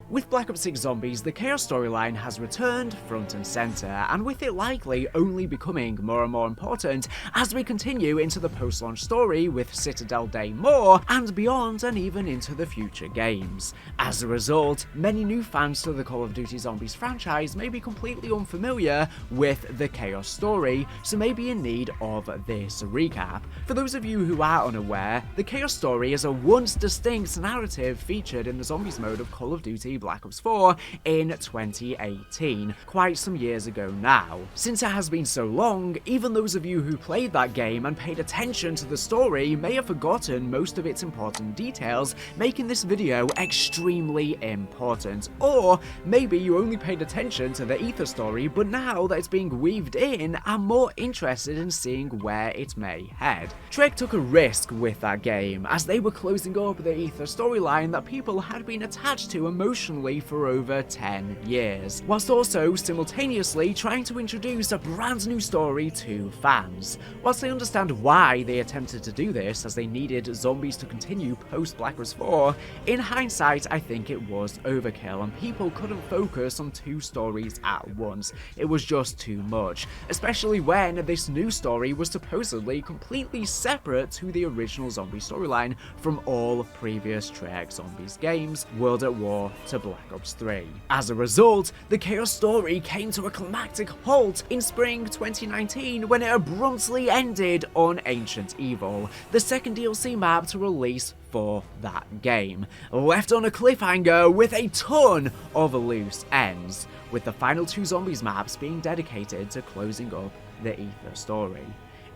With Black Ops 6 Zombies, the Chaos storyline has returned front and center, and with it likely only becoming more and more important as we continue into the post-launch story with Citadelle Des Morts and beyond, and even into the future games. As a result, many new fans to the Call of Duty Zombies franchise may be completely unfamiliar with the Chaos story, so may be in need of this recap. For those of you who are unaware, the Chaos story is a once distinct narrative featured in the Zombies mode of Call of Duty Black Ops 4 in 2018, quite some years ago now. Since it has been so long, even those of you who played that game and paid attention to the story may have forgotten most of its important details, making this video extremely important. Or maybe you only paid attention to the Aether story, but now that it's being weaved in, are more interested in seeing where it may head. Trek took a risk with that game, as they were closing up the Aether storyline that people had been attached to emotionally for over 10 years, whilst also simultaneously trying to introduce a brand new story to fans. Whilst I understand why they attempted to do this, as they needed Zombies to continue post Black Ops 4, in hindsight I think it was overkill and people couldn't focus on two stories at once. It was just too much, especially when this new story was supposedly completely separate to the original Zombie storyline from all previous Trek Zombies games, World at War to Black Ops 3. As a result, the Chaos story came to a climactic halt in spring 2019 when it abruptly ended on Ancient Evil, the second DLC map to release for that game, left on a cliffhanger with a ton of loose ends, with the final two Zombies maps being dedicated to closing up the Aether story.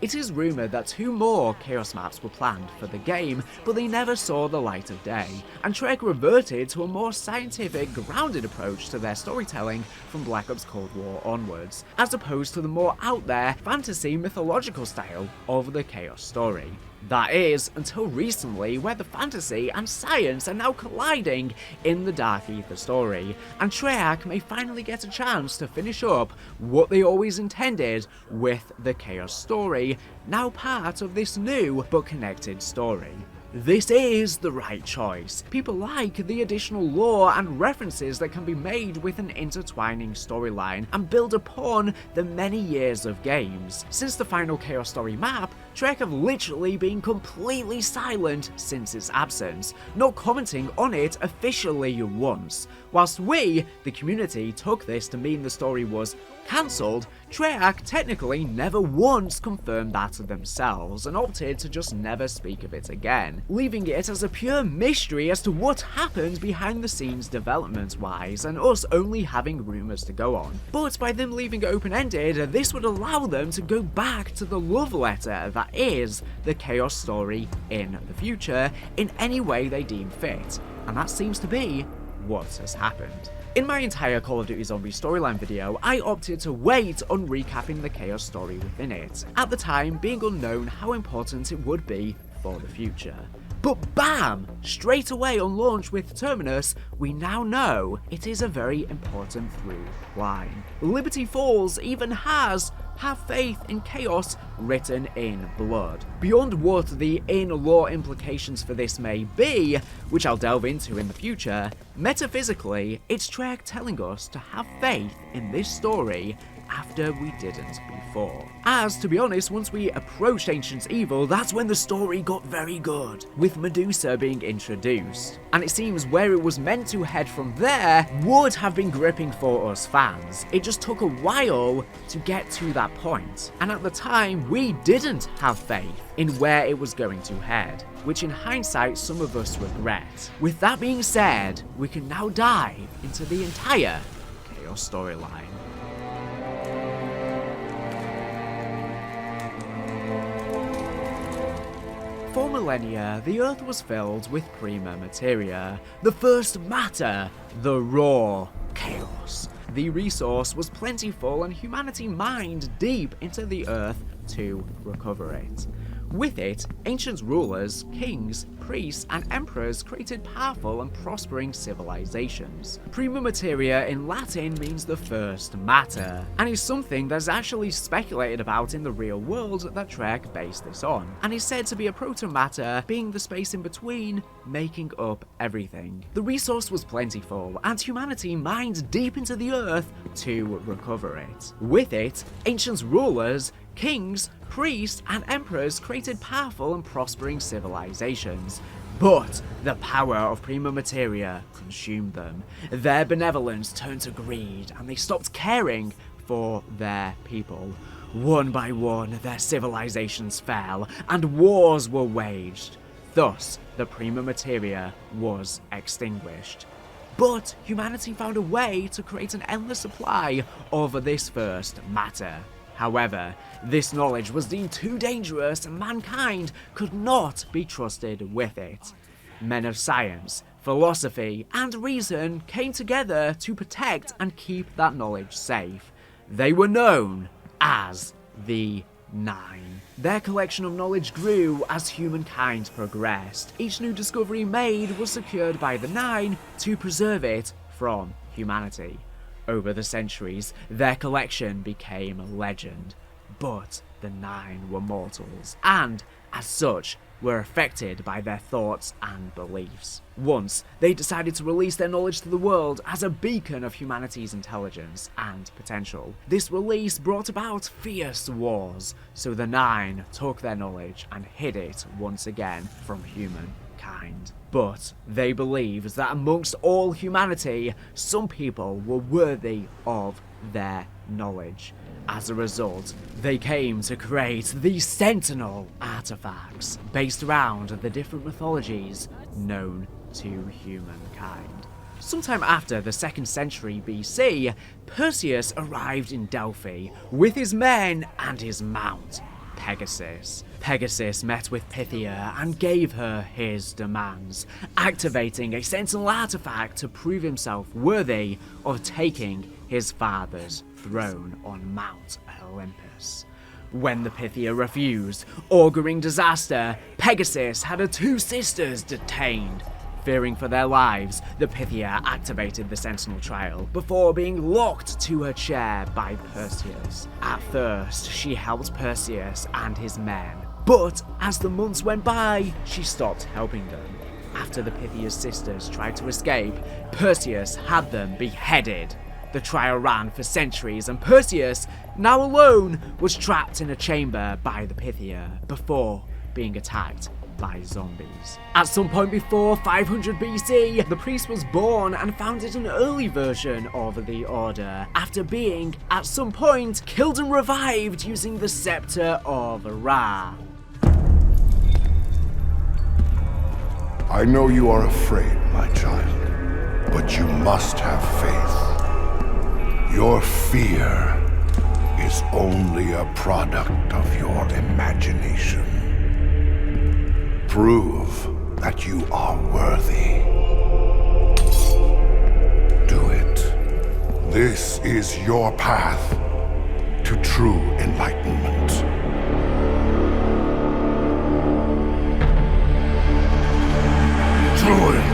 It is rumoured that 2 more Chaos maps were planned for the game, but they never saw the light of day, and Trek reverted to a more scientific, grounded approach to their storytelling from Black Ops Cold War onwards, as opposed to the more out there, fantasy mythological style of the Chaos story. That is, until recently, where the fantasy and science are now colliding in the Dark Aether story, and Treyarch may finally get a chance to finish up what they always intended with the Chaos story, now part of this new but connected story. This is the right choice. People like the additional lore and references that can be made with an intertwining storyline and build upon the many years of games. Since the final Chaos story map, Trek have literally been completely silent since its absence, not commenting on it officially once. Whilst we, the community, took this to mean the story was cancelled, Treyarch technically never once confirmed that to themselves and opted to just never speak of it again, leaving it as a pure mystery as to what happened behind the scenes development-wise, and us only having rumours to go on. But by them leaving it open-ended, this would allow them to go back to the love letter that is the Chaos story in the future in any way they deem fit, and that seems to be what has happened. In my entire Call of Duty Zombies storyline video, I opted to wait on recapping the Chaos story within it, at the time being unknown how important it would be for the future. But bam! Straight away on launch with Terminus, we now know it is a very important through line. Liberty Falls even has "Have faith in chaos" written in blood. Beyond what the in-lore implications for this may be, which I'll delve into in the future, metaphysically, it's Trek telling us to have faith in this story after we didn't before. As, to be honest, once we approached Ancient Evil, that's when the story got very good, with Medusa being introduced. And it seems where it was meant to head from there would have been gripping for us fans. It just took a while to get to that point. And at the time, we didn't have faith in where it was going to head, which in hindsight some of us regret. With that being said, we can now dive into the entire Chaos storyline. For millennia, the Earth was filled with Prima Materia, the first matter, the raw chaos. The resource was plentiful and humanity mined deep into the Earth to recover it. With it, ancient rulers, kings, priests, and emperors created powerful and prospering civilizations. Prima Materia in Latin means the first matter, and is something that is actually speculated about in the real world that Trek based this on, and is said to be a proto-matter, being the space in between, making up everything. The resource was plentiful, and humanity mined deep into the earth to recover it. With it, ancient rulers, kings, priests, and emperors created powerful and prospering civilizations. But the power of Prima Materia consumed them. Their benevolence turned to greed, and they stopped caring for their people. One by one, their civilizations fell, and wars were waged. Thus, the Prima Materia was extinguished. But humanity found a way to create an endless supply of this first matter. However, this knowledge was deemed too dangerous and mankind could not be trusted with it. Men of science, philosophy, and reason came together to protect and keep that knowledge safe. They were known as the Nine. Their collection of knowledge grew as humankind progressed. Each new discovery made was secured by the Nine to preserve it from humanity. Over the centuries, their collection became legend, but the Nine were mortals, and, as such, were affected by their thoughts and beliefs. Once, they decided to release their knowledge to the world as a beacon of humanity's intelligence and potential. This release brought about fierce wars, so the Nine took their knowledge and hid it once again from humankind. But they believed that amongst all humanity, some people were worthy of their knowledge. As a result, they came to create these Sentinel artifacts based around the different mythologies known to humankind. Sometime after the 2nd century BC, Perseus arrived in Delphi with his men and his mount, Pegasus. Pegasus met with Pythia and gave her his demands, activating a Sentinel artifact to prove himself worthy of taking his father's throne on Mount Olympus. When the Pythia refused, auguring disaster, Pegasus had her 2 sisters detained. Fearing for their lives, the Pythia activated the Sentinel trial before being locked to her chair by Perseus. At first, she helped Perseus and his men, but as the months went by, she stopped helping them. After the Pythia's sisters tried to escape, Perseus had them beheaded. The trial ran for centuries, and Perseus, now alone, was trapped in a chamber by the Pythia before being attacked by zombies. At some point before 500 BC, the priest was born and founded an early version of the order, after being, at some point, killed and revived using the Scepter of Ra. I know you are afraid, my child, but you must have faith. Your fear is only a product of your imagination. Prove that you are worthy. Do it. This is your path to true enlightenment. Do it.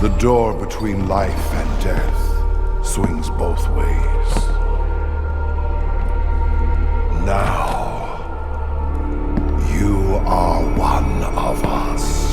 The door between life and death swings both ways. Now, you are one of us.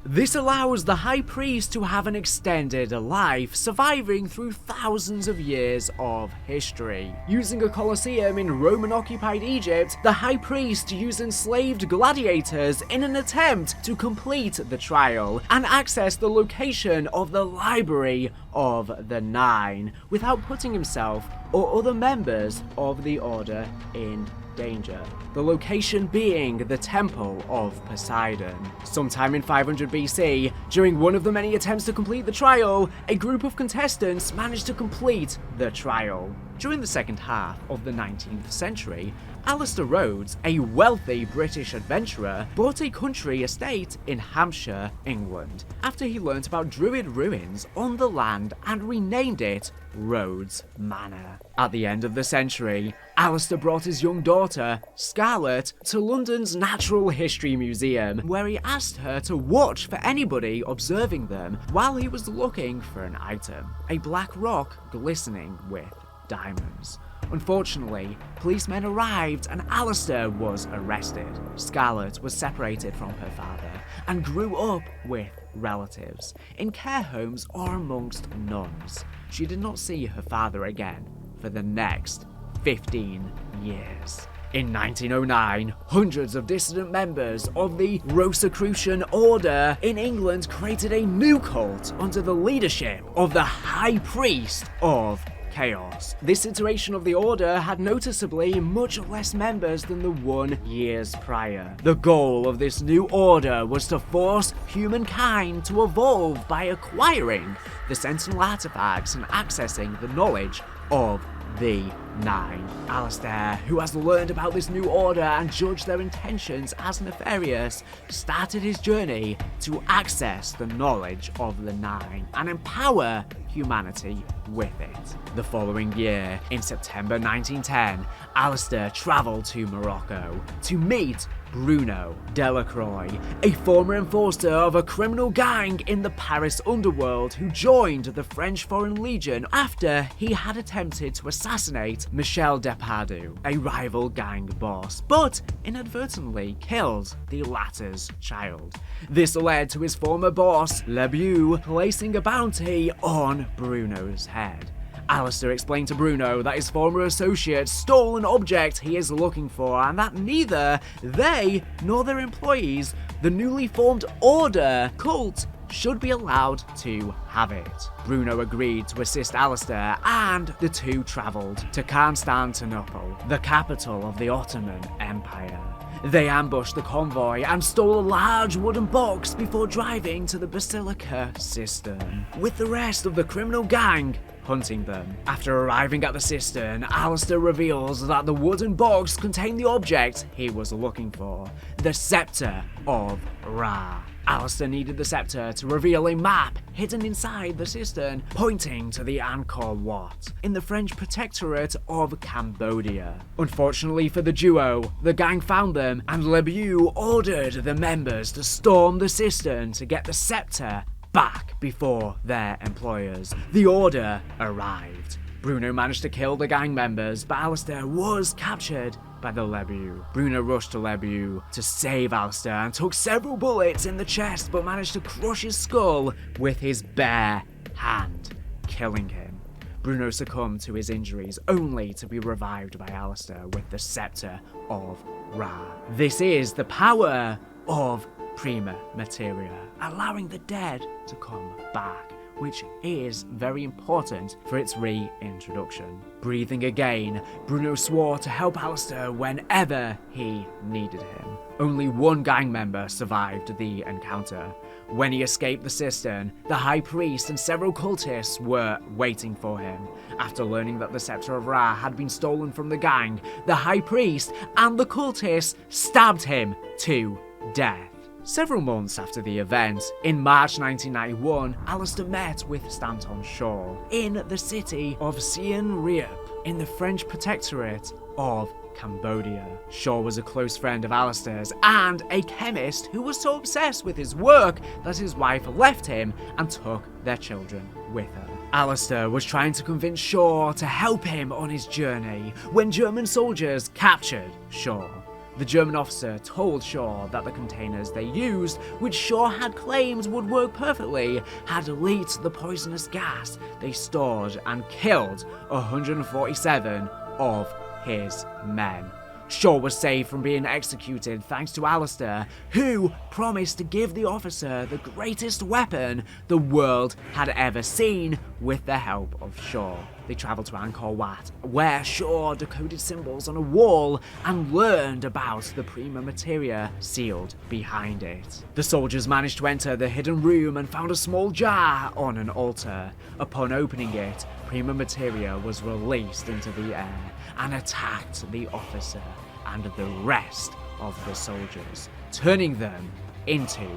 This allows the High Priest to have an extended life, surviving through thousands of years of history. Using a Colosseum in Roman-occupied Egypt, the High Priest used enslaved gladiators in an attempt to complete the trial and access the location of the Library of the Nine, without putting himself or other members of the Order in danger, the location being the Temple of Poseidon. Sometime in 500 BC, during one of the many attempts to complete the trial, a group of contestants managed to complete the trial. During the second half of the 19th century, Alistair Rhodes, a wealthy British adventurer, bought a country estate in Hampshire, England, after he learnt about Druid ruins on the land and renamed it Rhodes Manor. At the end of the century, Alistair brought his young daughter, Scarlett, to London's Natural History Museum, where he asked her to watch for anybody observing them while he was looking for an item, a black rock glistening with diamonds. Unfortunately, policemen arrived and Alistair was arrested. Scarlett was separated from her father and grew up with relatives, in care homes or amongst nuns. She did not see her father again for the next 15 years. In 1909, hundreds of dissident members of the Rosicrucian Order in England created a new cult under the leadership of the High Priest of Chaos. This iteration of the order had noticeably much less members than the 1 years prior. The goal of this new order was to force humankind to evolve by acquiring the Sentinel artifacts and accessing the knowledge of the Nine. Alistair, who has learned about this new order and judged their intentions as nefarious, started his journey to access the knowledge of the Nine and empower humanity with it. The following year, in September 1910, Alistair travelled to Morocco to meet Bruno Delacroix, a former enforcer of a criminal gang in the Paris underworld who joined the French Foreign Legion after he had attempted to assassinate Michel Depardieu, a rival gang boss, but inadvertently killed the latter's child. This led to his former boss, Lebeau, placing a bounty on Bruno's head. Alistair explained to Bruno that his former associate stole an object he is looking for and that neither they nor their employees, the newly formed Order cult, should be allowed to have it. Bruno agreed to assist Alistair and the two travelled to Constantinople, the capital of the Ottoman Empire. They ambushed the convoy and stole a large wooden box before driving to the Basilica Cistern, with the rest of the criminal gang hunting them. After arriving at the cistern, Alistair reveals that the wooden box contained the object he was looking for, the Scepter of Ra. Alistair needed the scepter to reveal a map hidden inside the cistern, pointing to the Angkor Wat in the French protectorate of Cambodia. Unfortunately for the duo, the gang found them and Lebeau ordered the members to storm the cistern to get the scepter back before their employers. The Order arrived. Bruno managed to kill the gang members, but Alistair was captured by the Lebeau. Bruno rushed to Lebeau to save Alistair and took several bullets in the chest, but managed to crush his skull with his bare hand, killing him. Bruno succumbed to his injuries, only to be revived by Alistair with the Scepter of Ra. This is the power of Prima Materia, allowing the dead to come back, which is very important for its reintroduction. Breathing again, Bruno swore to help Alistair whenever he needed him. Only one gang member survived the encounter. When he escaped the cistern, the High Priest and several cultists were waiting for him. After learning that the Scepter of Ra had been stolen from the gang, the High Priest and the cultists stabbed him to death. Several months after the event, in March 1991, Alistair met with Stanton Shaw in the city of Siem Reap in the French protectorate of Cambodia. Shaw was a close friend of Alistair's and a chemist who was so obsessed with his work that his wife left him and took their children with her. Alistair was trying to convince Shaw to help him on his journey when German soldiers captured Shaw. The German officer told Shaw that the containers they used, which Shaw had claimed would work perfectly, had leaked the poisonous gas they stored and killed 147 of his men. Shaw was saved from being executed thanks to Alistair, who promised to give the officer the greatest weapon the world had ever seen with the help of Shaw. they travelled to Angkor Wat, where Shaw decoded symbols on a wall and learned about the Prima Materia sealed behind it. The soldiers managed to enter the hidden room and found a small jar on an altar. Upon opening it, Prima Materia was released into the air and attacked the officer and the rest of the soldiers, turning them into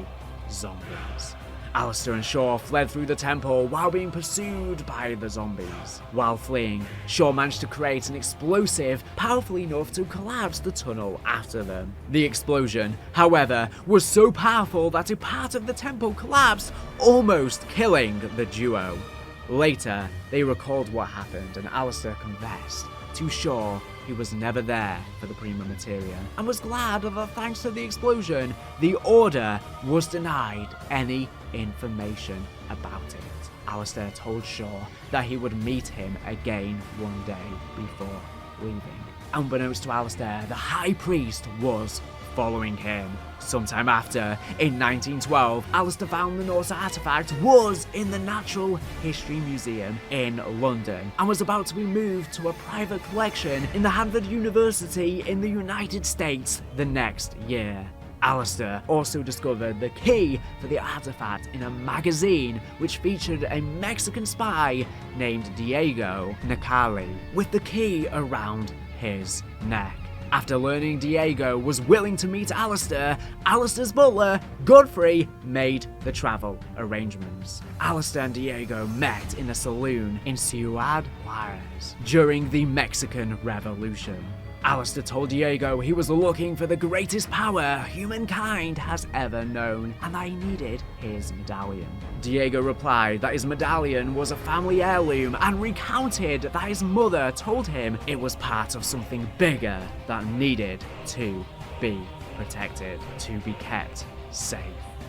zombies. Alistair and Shaw fled through the temple while being pursued by the zombies. While fleeing, Shaw managed to create an explosive powerful enough to collapse the tunnel after them. The explosion, however, was so powerful that a part of the temple collapsed, almost killing the duo. Later, they recalled what happened and Alistair confessed to Shaw he was never there for the Prima Materia and was glad that thanks to the explosion, the Order was denied any information about it. Alistair told Shaw that he would meet him again one day before leaving. Unbeknownst to Alistair, the High Priest was following him. Sometime after, in 1912, Alistair found the Norse artifact was in the Natural History Museum in London and was about to be moved to a private collection in the Harvard University in the United States the next year. Alistair also discovered the key for the artifact in a magazine which featured a Mexican spy named Diego Necali with the key around his neck. After learning Diego was willing to meet Alistair, Alistair's butler, Godfrey, made the travel arrangements. Alistair and Diego met in a saloon in Ciudad Juarez during the Mexican Revolution. Alistair told Diego he was looking for the greatest power humankind has ever known, and that he needed his medallion. Diego replied that his medallion was a family heirloom and recounted that his mother told him it was part of something bigger that needed to be protected, to be kept safe.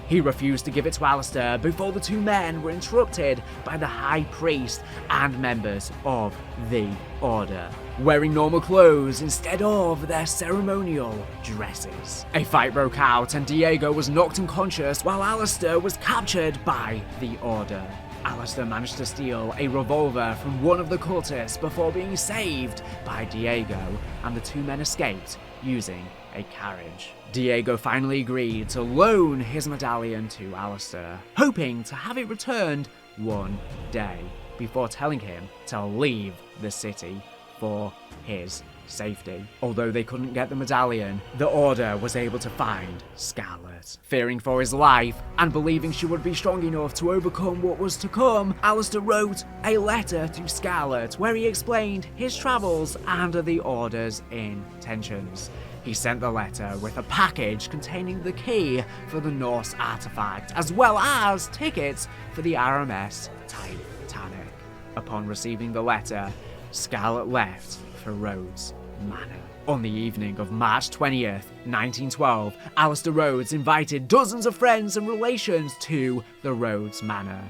He refused to give it to Alistair before the two men were interrupted by the High Priest and members of the Order, wearing normal clothes instead of their ceremonial dresses. A fight broke out and Diego was knocked unconscious while Alistair was captured by the Order. Alistair managed to steal a revolver from one of the cultists before being saved by Diego, and the two men escaped using a carriage. Diego finally agreed to loan his medallion to Alistair, hoping to have it returned one day, before telling him to leave the city for his safety. Although they couldn't get the medallion, the Order was able to find Scarlet. Fearing for his life and believing she would be strong enough to overcome what was to come, Alistair wrote a letter to Scarlet where he explained his travels and the Order's intentions. He sent the letter with a package containing the key for the Norse artifact, as well as tickets for the RMS Titanic. Upon receiving the letter, Scarlet left for Rhodes Manor. On the evening of March 20th, 1912, Alistair Rhodes invited dozens of friends and relations to the Rhodes Manor.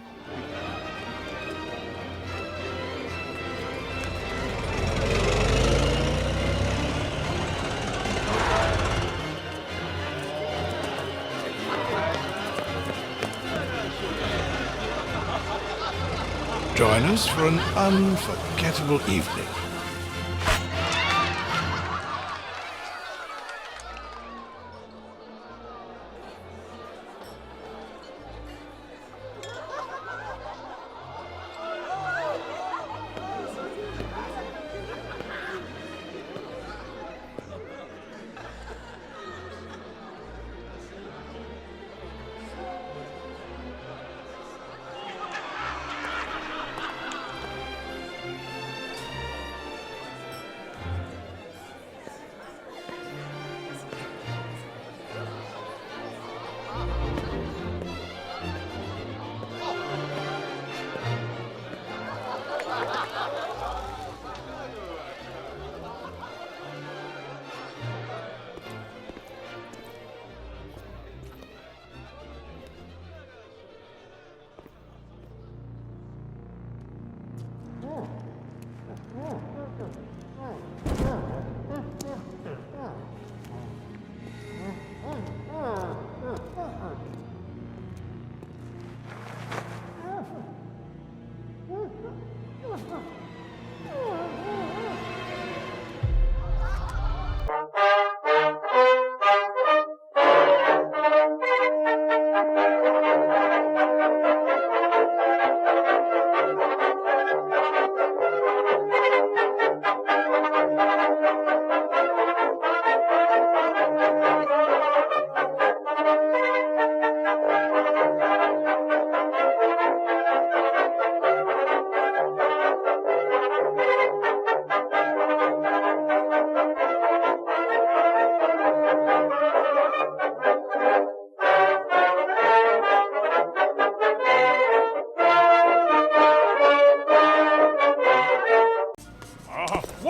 Join us for an unforgettable evening.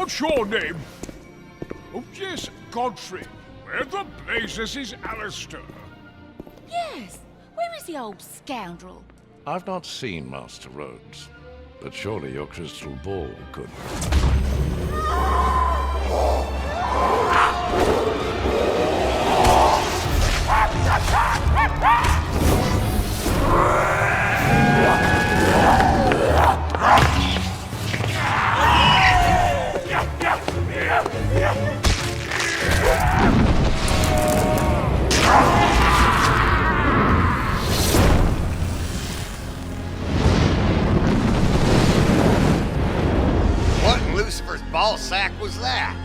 What's your name? Oh, yes, Godfrey. Where the blazes is Alistair? Yes. Where is the old scoundrel? I've not seen Master Rhodes, but surely your crystal ball could. What in Lucifer's ball sack was that?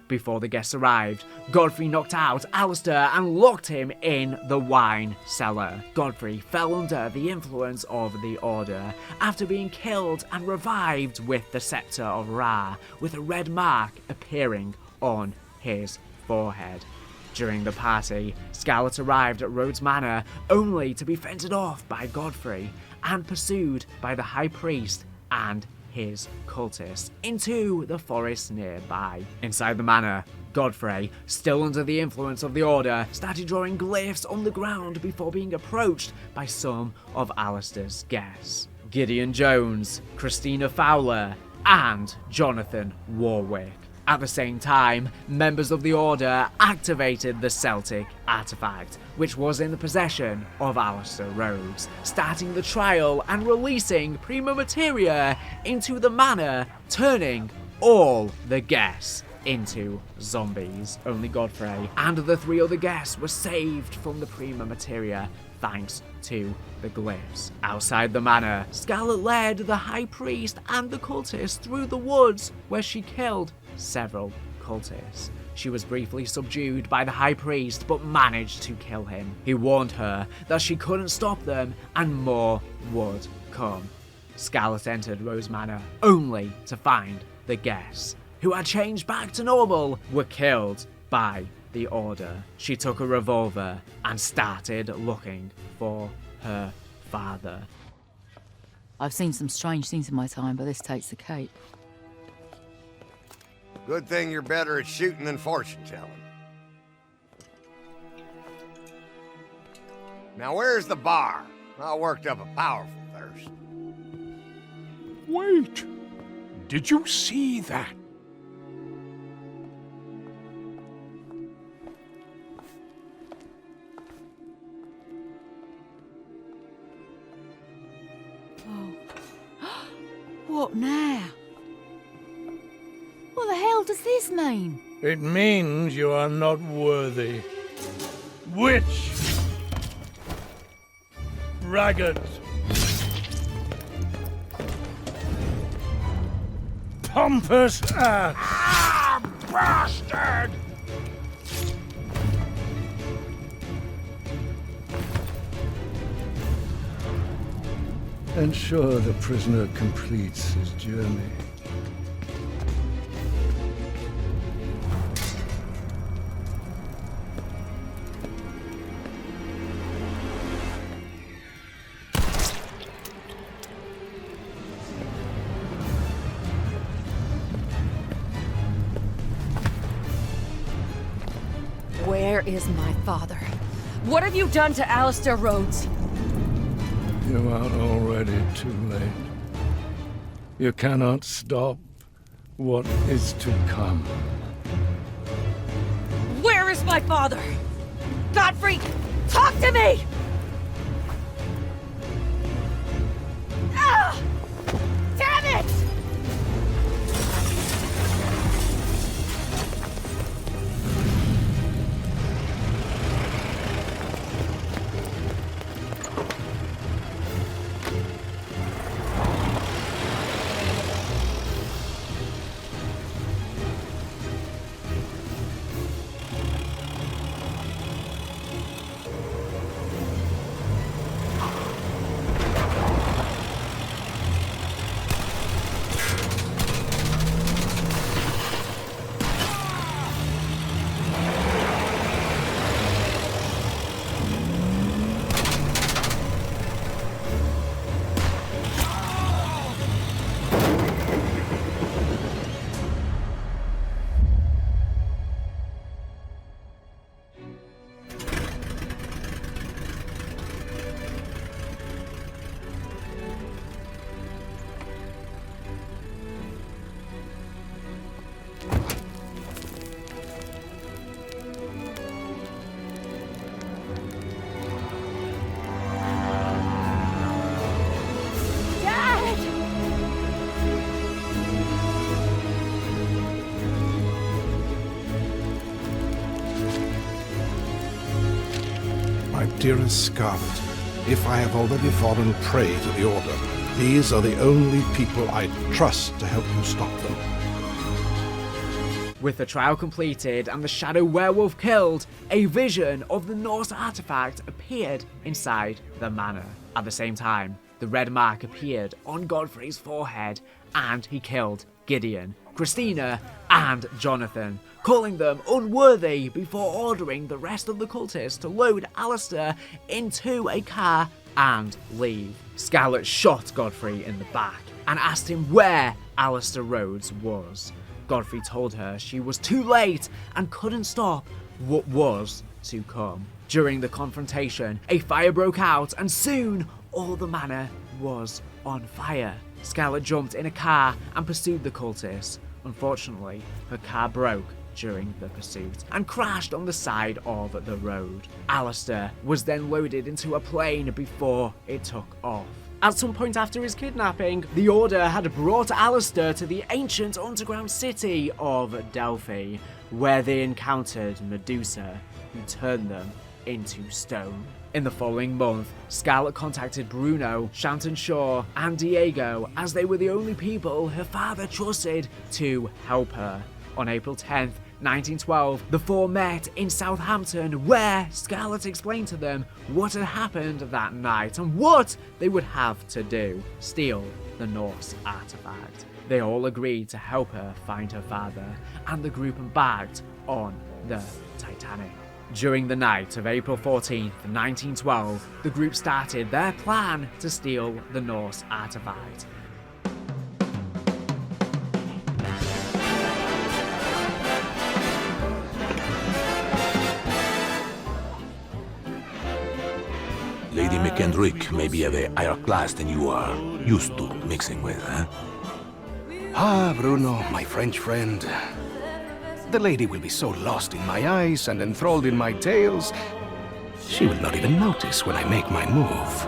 Before the guests arrived, Godfrey knocked out Alistair and locked him in the wine cellar. Godfrey fell under the influence of the Order after being killed and revived with the Scepter of Ra, with a red mark appearing on his forehead. During the party, Scarlet arrived at Rhodes Manor only to be fended off by Godfrey and pursued by the High Priest and his cultists into the forest nearby. Inside the manor, Godfrey, still under the influence of the Order, started drawing glyphs on the ground before being approached by some of Alistair's guests. Gideon Jones, Christina Fowler, and Jonathan Warwick. At the same time, members of the Order activated the Celtic artifact, which was in the possession of Alistair Rhodes, starting the trial and releasing Prima Materia into the manor, turning all the guests into zombies. Only Godfrey and the 3 other guests were saved from the Prima Materia thanks to the glyphs. Outside the manor, Scarlet led the High Priest and the cultists through the woods, where she killed several cultists. She was briefly subdued by the High Priest, but managed to kill him. He warned her that she couldn't stop them and more would come. Scarlet entered Rose Manor only to find the guests, who had changed back to normal, were killed by the Order. She took a revolver and started looking for her father. I've seen some strange things in my time, but this takes the cake. Good thing you're better at shooting than fortune telling. Now where's the bar? I worked up a powerful thirst. Wait! Did you see that? What now? What the hell does this mean? It means you are not worthy. Witch! Braggart! Pompous ass! Ah, bastard! Ensure the prisoner completes his journey. Where is my father? What have you done to Alistair Rhodes? You are already too late. You cannot stop what is to come. Where is my father? Godfrey, talk to me! Ah! Damn it! Dearest Scarlet, if I have already fallen prey to the Order, these are the only people I trust to help you stop them. With the trial completed and the shadow werewolf killed, a vision of the Norse artifact appeared inside the manor. At the same time, the red mark appeared on Godfrey's forehead, and he killed Gideon, Christina, and Jonathan, calling them unworthy before ordering the rest of the cultists to load Alistair into a car and leave. Scarlet shot Godfrey in the back and asked him where Alistair Rhodes was. Godfrey told her she was too late and couldn't stop what was to come. During the confrontation, a fire broke out and soon all the manor was on fire. Scarlet jumped in a car and pursued the cultists. Unfortunately, her car broke during the pursuit and crashed on the side of the road. Alistair was then loaded into a plane before it took off. At some point after his kidnapping, the Order had brought Alistair to the ancient underground city of Delphi, where they encountered Medusa, who turned them into stone. In the following month, Scarlet contacted Bruno, Shanton Shaw, and Diego, as they were the only people her father trusted to help her. On April 10th, 1912, the four met in Southampton, where Scarlet explained to them what had happened that night and what they would have to do: steal the Norse artifact. They all agreed to help her find her father, and the group embarked on the Titanic. During the night of April 14th, 1912, the group started their plan to steal the Norse artifact. Lady McKendrick may be of a higher class than you are used to mixing with, huh? Ah, Bruno, my French friend. The lady will be so lost in my eyes and enthralled in my tales, she will not even notice when I make my move.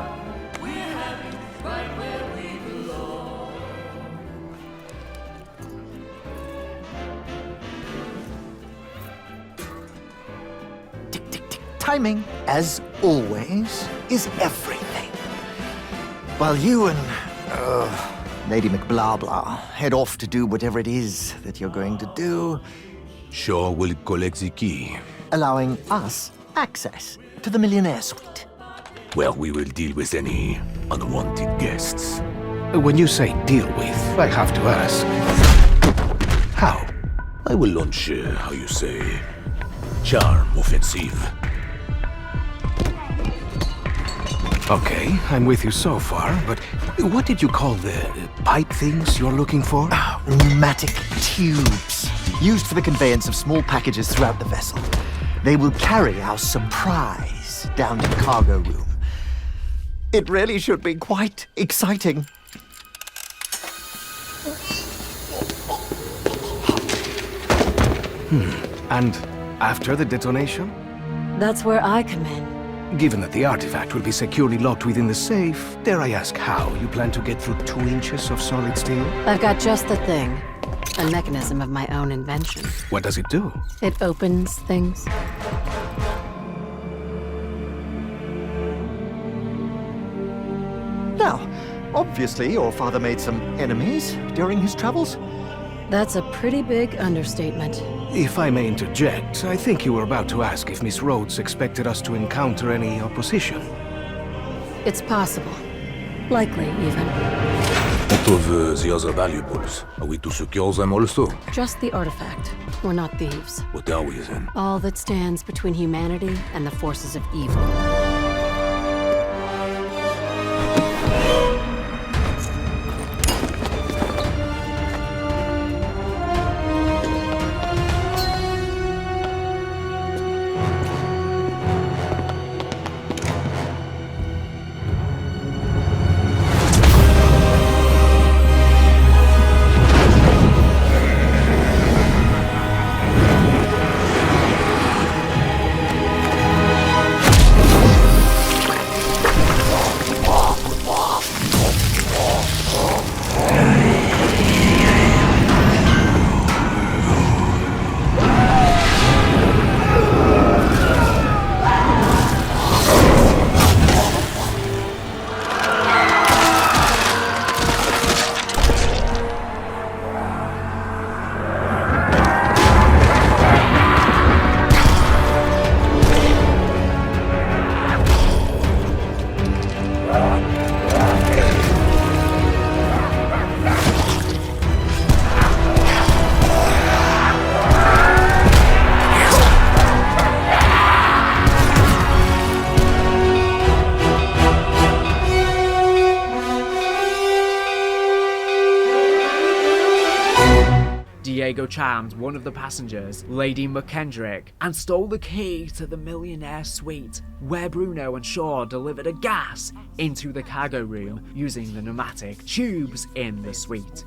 Timing, as always, is everything. While you and, Lady McBlahblah head off to do whatever it is that you're going to do, Shaw will collect the key. allowing us access to the Millionaire Suite. Well, we will deal with any unwanted guests. When you say deal with, I have to ask, how? I will launch, how you say, charm offensive. Okay, I'm with you so far, but what did you call the pipe things you're looking for? Pneumatic tubes, used for the conveyance of small packages throughout the vessel. They will carry our surprise down to the cargo room. It really should be quite exciting. And after the detonation? That's where I come in. Given that the artifact will be securely locked within the safe, dare I ask how you plan to get through 2 inches of solid steel? I've got just the thing. A mechanism of my own invention. What does it do? It opens things. Now, obviously your father made some enemies during his travels. That's a pretty big understatement. If I may interject, I think you were about to ask if Miss Rhodes expected us to encounter any opposition. It's possible. Likely, even. What of the other valuables? Are we to secure them also? Just the artifact. We're not thieves. What are we then? All that stands between humanity and the forces of evil. charmed one of the passengers, Lady McKendrick, and stole the key to the millionaire suite, where Bruno and Shaw delivered a gas into the cargo room using the pneumatic tubes in the suite.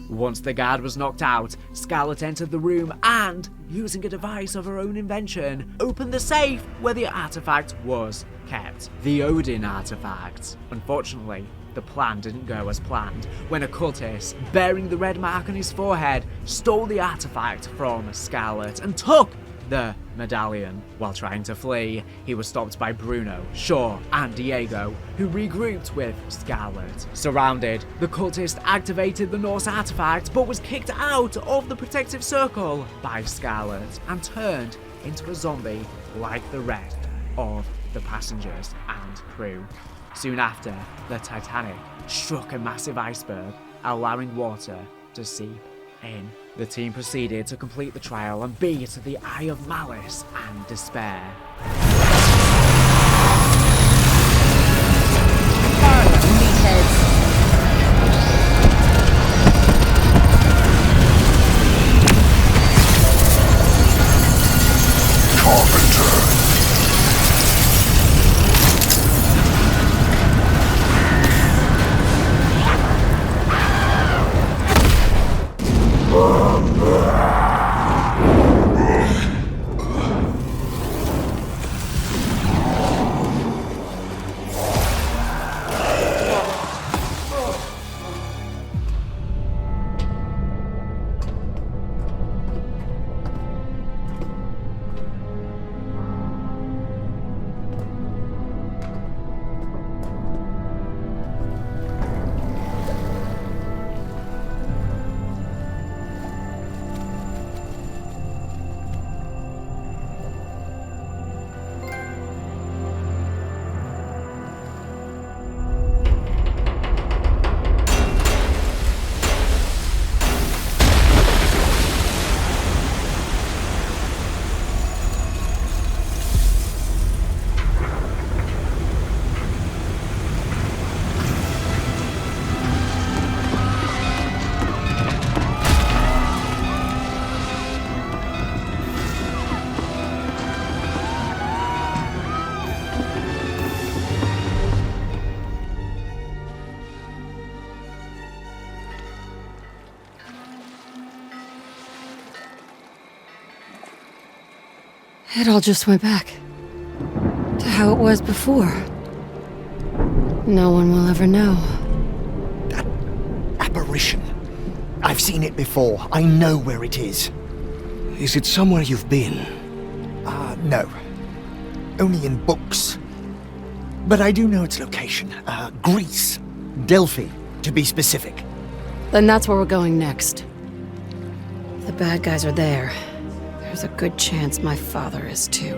Once the guard was knocked out, Scarlet entered the room and, using a device of her own invention, opened the safe where the artifact was kept. The Odin artifact. Unfortunately, the plan didn't go as planned when a cultist, bearing the red mark on his forehead, stole the artifact from Scarlet and took the medallion. While trying to flee, he was stopped by Bruno, Shaw, and Diego, who regrouped with Scarlet. Surrounded, the cultist activated the Norse artifact but was kicked out of the protective circle by Scarlet and turned into a zombie like the rest of the passengers and crew. Soon after, the Titanic struck a massive iceberg, allowing water to seep in. The team proceeded to complete the trial and beat the Eye of Malice and Despair. It all just went back to how it was before. No one will ever know. That apparition. I've seen it before. I know where it is. Is it somewhere you've been? No. Only in books. But I do know its location. Greece. Delphi, to be specific. Then that's where we're going next. The bad guys are there. There's a good chance my father is too.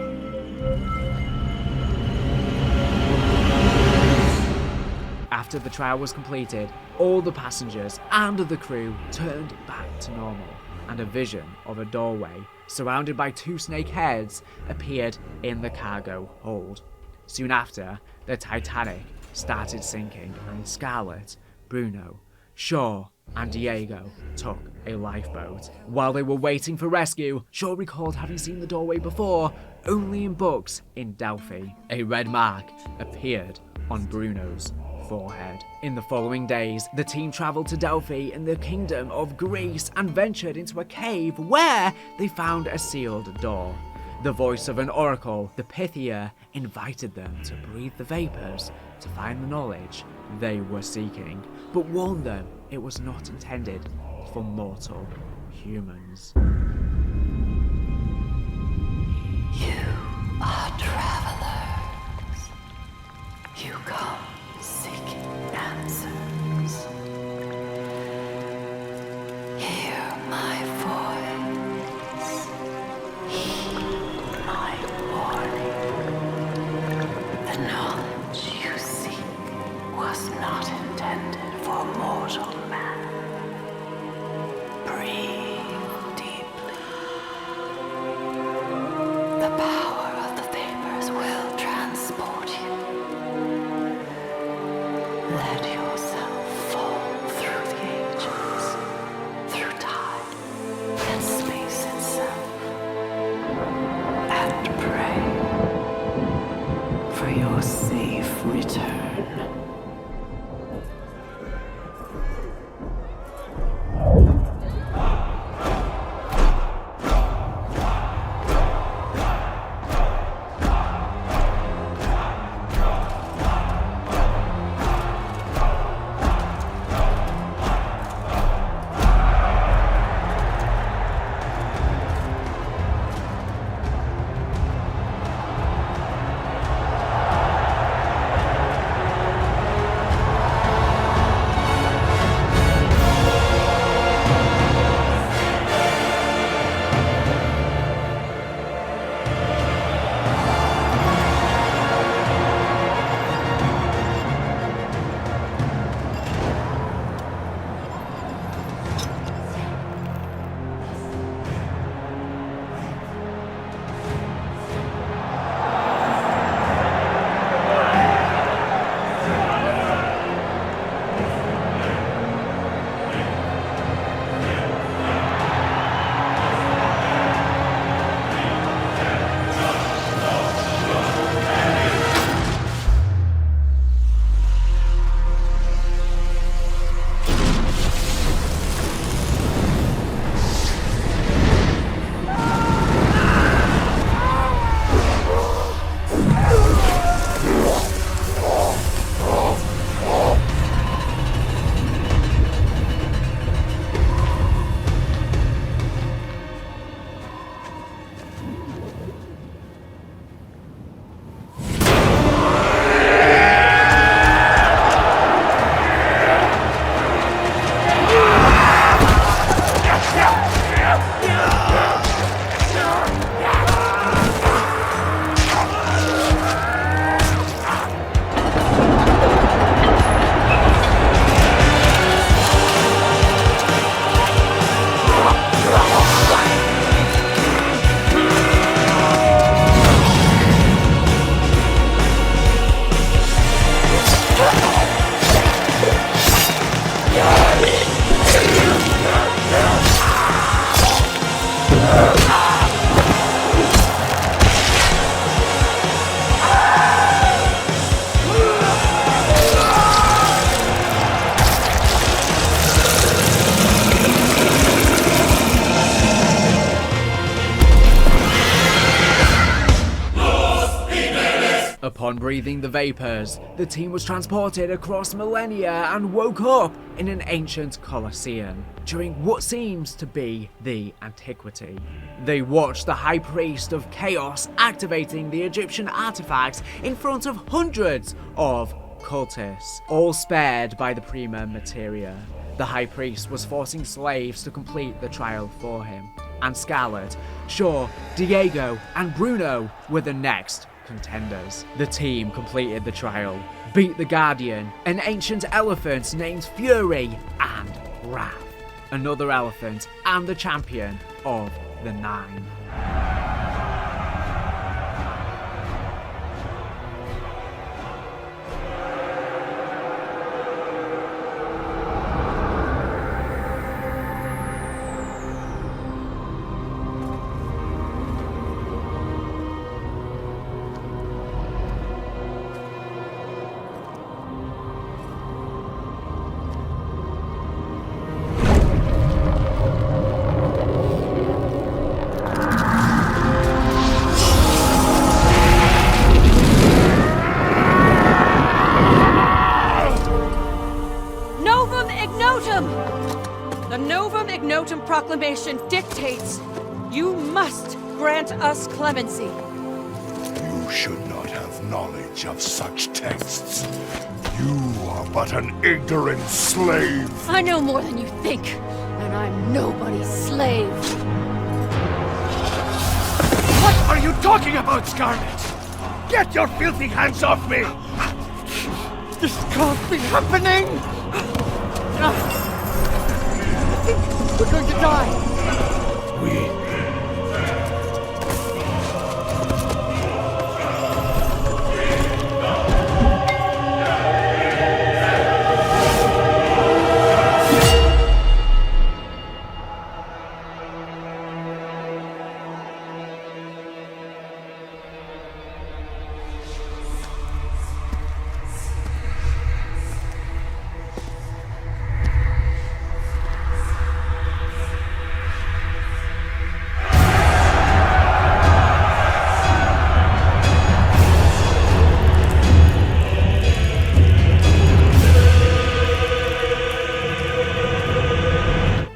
After the trial was completed, all the passengers and the crew turned back to normal, and a vision of a doorway surrounded by two snake heads appeared in the cargo hold. Soon after, the Titanic started sinking, and Scarlet, Bruno, Shaw, and Diego took a lifeboat. While they were waiting for rescue, Shaw recalled having seen the doorway before, only in books in Delphi. A red mark appeared on Bruno's forehead. In the following days, the team travelled to Delphi in the Kingdom of Greece and ventured into a cave where they found a sealed door. The voice of an oracle, the Pythia, invited them to breathe the vapours to find the knowledge they were seeking, but warned them it was not intended for mortal humans. You are travelers. You come seeking answers. Hear my voice. Heed my warning. The knowledge you seek was not intended for mortal man. Breathe deeply. Upon breathing the vapors, the team was transported across millennia and woke up in an ancient Colosseum during what seems to be the Antiquity. They watched the High Priest of Chaos activating the Egyptian artifacts in front of hundreds of cultists, all spared by the Prima Materia. The High Priest was forcing slaves to complete the trial for him, and Scarlet, Shaw, Diego, and Bruno were the next contenders. The team completed the trial, beat the Guardian, an ancient elephant named Fury, and Wrath, another elephant, and the champion of the Nine. Proclamation dictates you must grant us clemency. You should not have knowledge of such texts. You are but an ignorant slave. I know more than you think, and I'm nobody's slave. What are you talking about, Scarlet? Get your filthy hands off me! This can't be happening! We're going to die!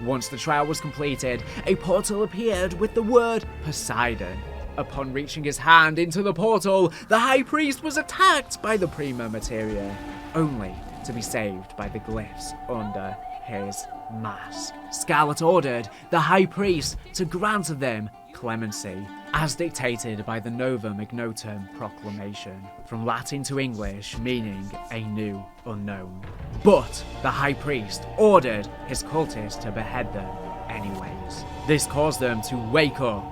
Once the trial was completed, a portal appeared with the word Poseidon. Upon reaching his hand into the portal, the High Priest was attacked by the Prima Materia, only to be saved by the glyphs under his mask. Scarlet ordered the High Priest to grant them clemency, as dictated by the Novum Ignotum proclamation, from Latin to English meaning a new unknown. But the High Priest ordered his cultists to behead them anyways. This caused them to wake up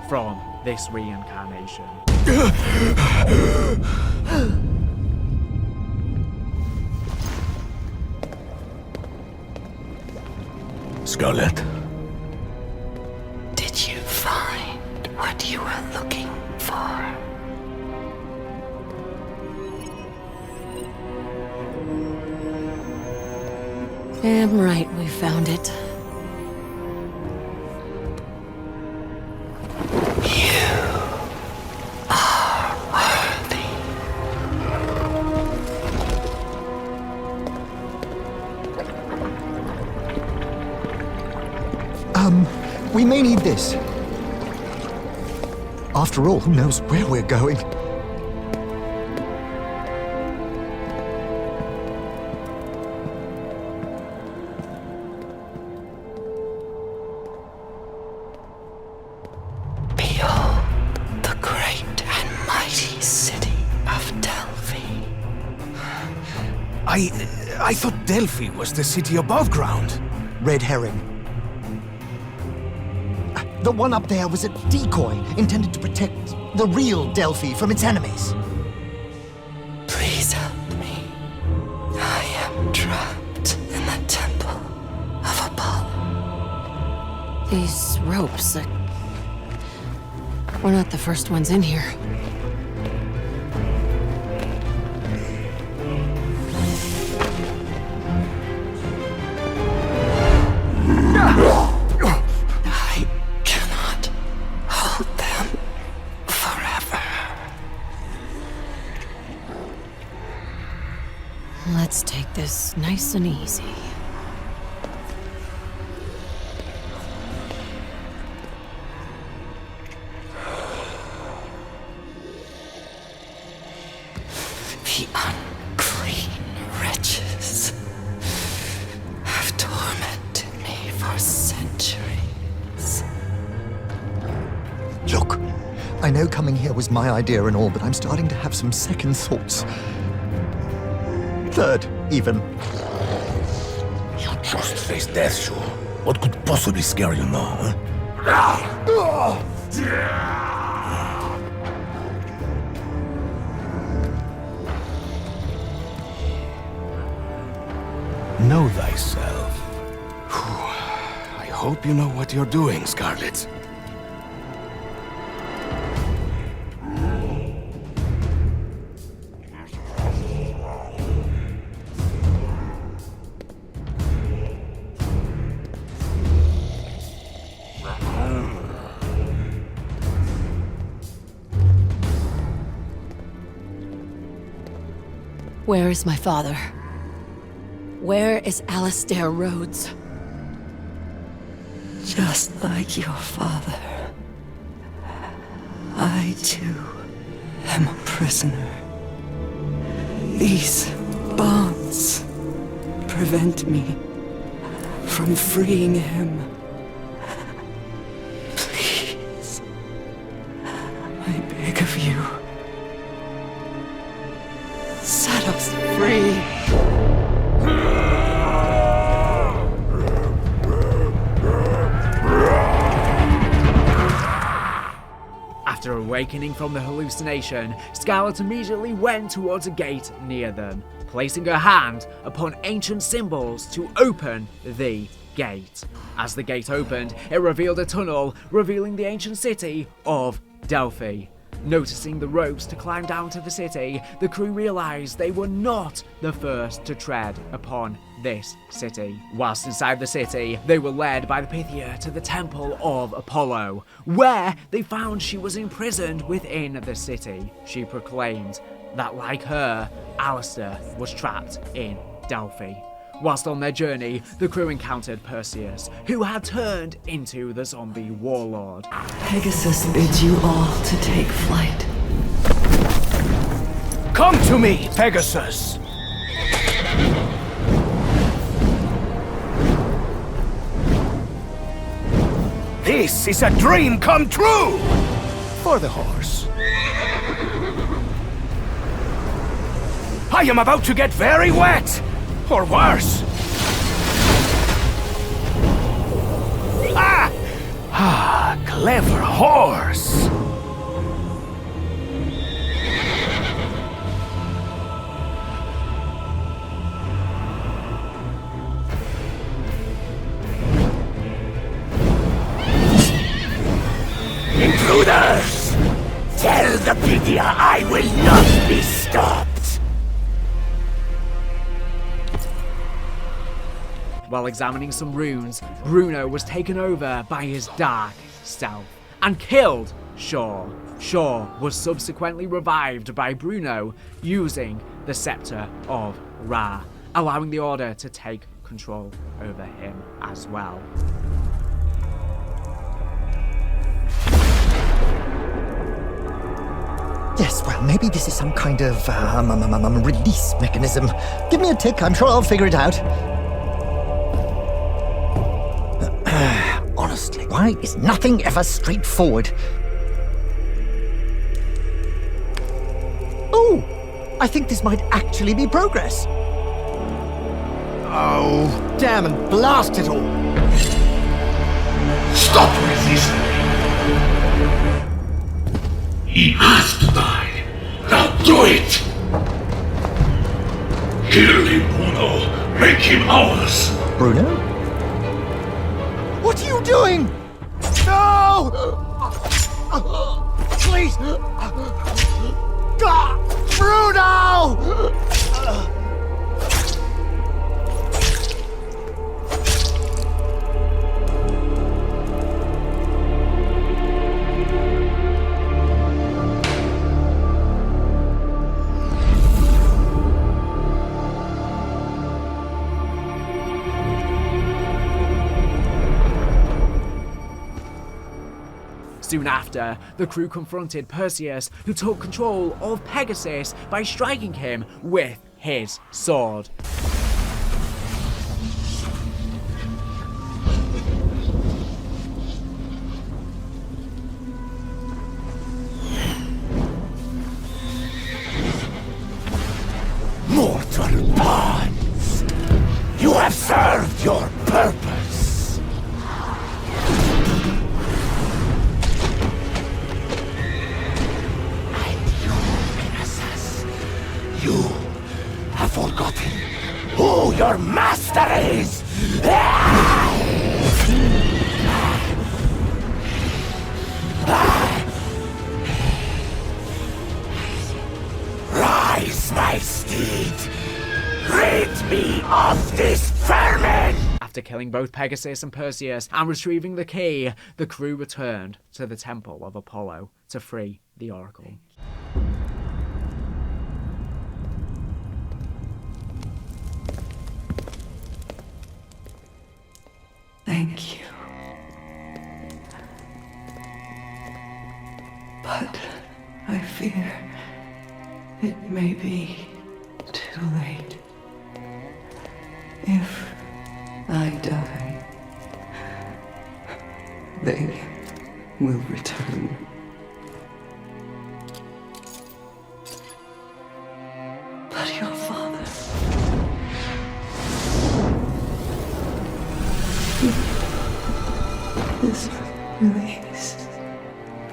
from this reincarnation. Scarlet? Did you find what you were looking for? Damn right we found it. We may need this. After all, who knows where we're going? Behold, the great and mighty city of Delphi. I thought Delphi was the city above ground. Red herring. The one up there was a decoy intended to protect the real Delphi from its enemies. Please help me. I am trapped in the temple of Apollo. These ropes, we're not the first ones in here. Let's take this nice and easy. The unclean wretches have tormented me for centuries. Look, I know coming here was my idea and all, but I'm starting to have some second thoughts. Third, even. You just faced death, sure. What could possibly scare you now, huh? Know thyself. I hope you know what you're doing, Scarlet. Where is my father? Where is Alistair Rhodes? Just like your father, I too am a prisoner. These bonds prevent me from freeing him. Please, I beg of you, set us free. After awakening from the hallucination, Scarlet immediately went towards a gate near them, placing her hand upon ancient symbols to open the gate. As the gate opened, it revealed a tunnel, revealing the ancient city of Delphi. Noticing the ropes to climb down to the city, the crew realised they were not the first to tread upon this city. Whilst inside the city, they were led by the Pythia to the Temple of Apollo, where they found she was imprisoned within the city. She proclaimed that, like her, Alistair was trapped in Delphi. Whilst on their journey, the crew encountered Perseus, who had turned into the zombie warlord. Pegasus bids you all to take flight. Come to me, Pegasus! This is a dream come true! For the horse. I am about to get very wet! Or worse! Clever horse! Intruders! Tell the Pythia I will not be stopped! While examining some runes, Bruno was taken over by his dark self and killed Shaw. Shaw was subsequently revived by Bruno using the Scepter of Ra, allowing the Order to take control over him as well. Yes, well, maybe this is some kind of release mechanism. Give me a tick, I'm sure I'll figure it out. Honestly, why is nothing ever straightforward? Oh, I think this might actually be progress. Oh, damn and blast it all! Stop resisting! He has to die! Now do it! Kill him, Bruno! Make him ours! Bruno? What are you doing? No! Please! Bruno! Soon after, the crew confronted Perseus, who took control of Pegasus by striking him with his sword. Mortal bonds! You have served your purpose! And you, Pegasus, you have forgotten who your master is! Rise, my steed! Rid me of this vermin! After killing both Pegasus and Perseus and retrieving the key, the crew returned to the Temple of Apollo to free the Oracle. Thank you. But I fear it may be too late. If I die, they will return. But your father... he is released.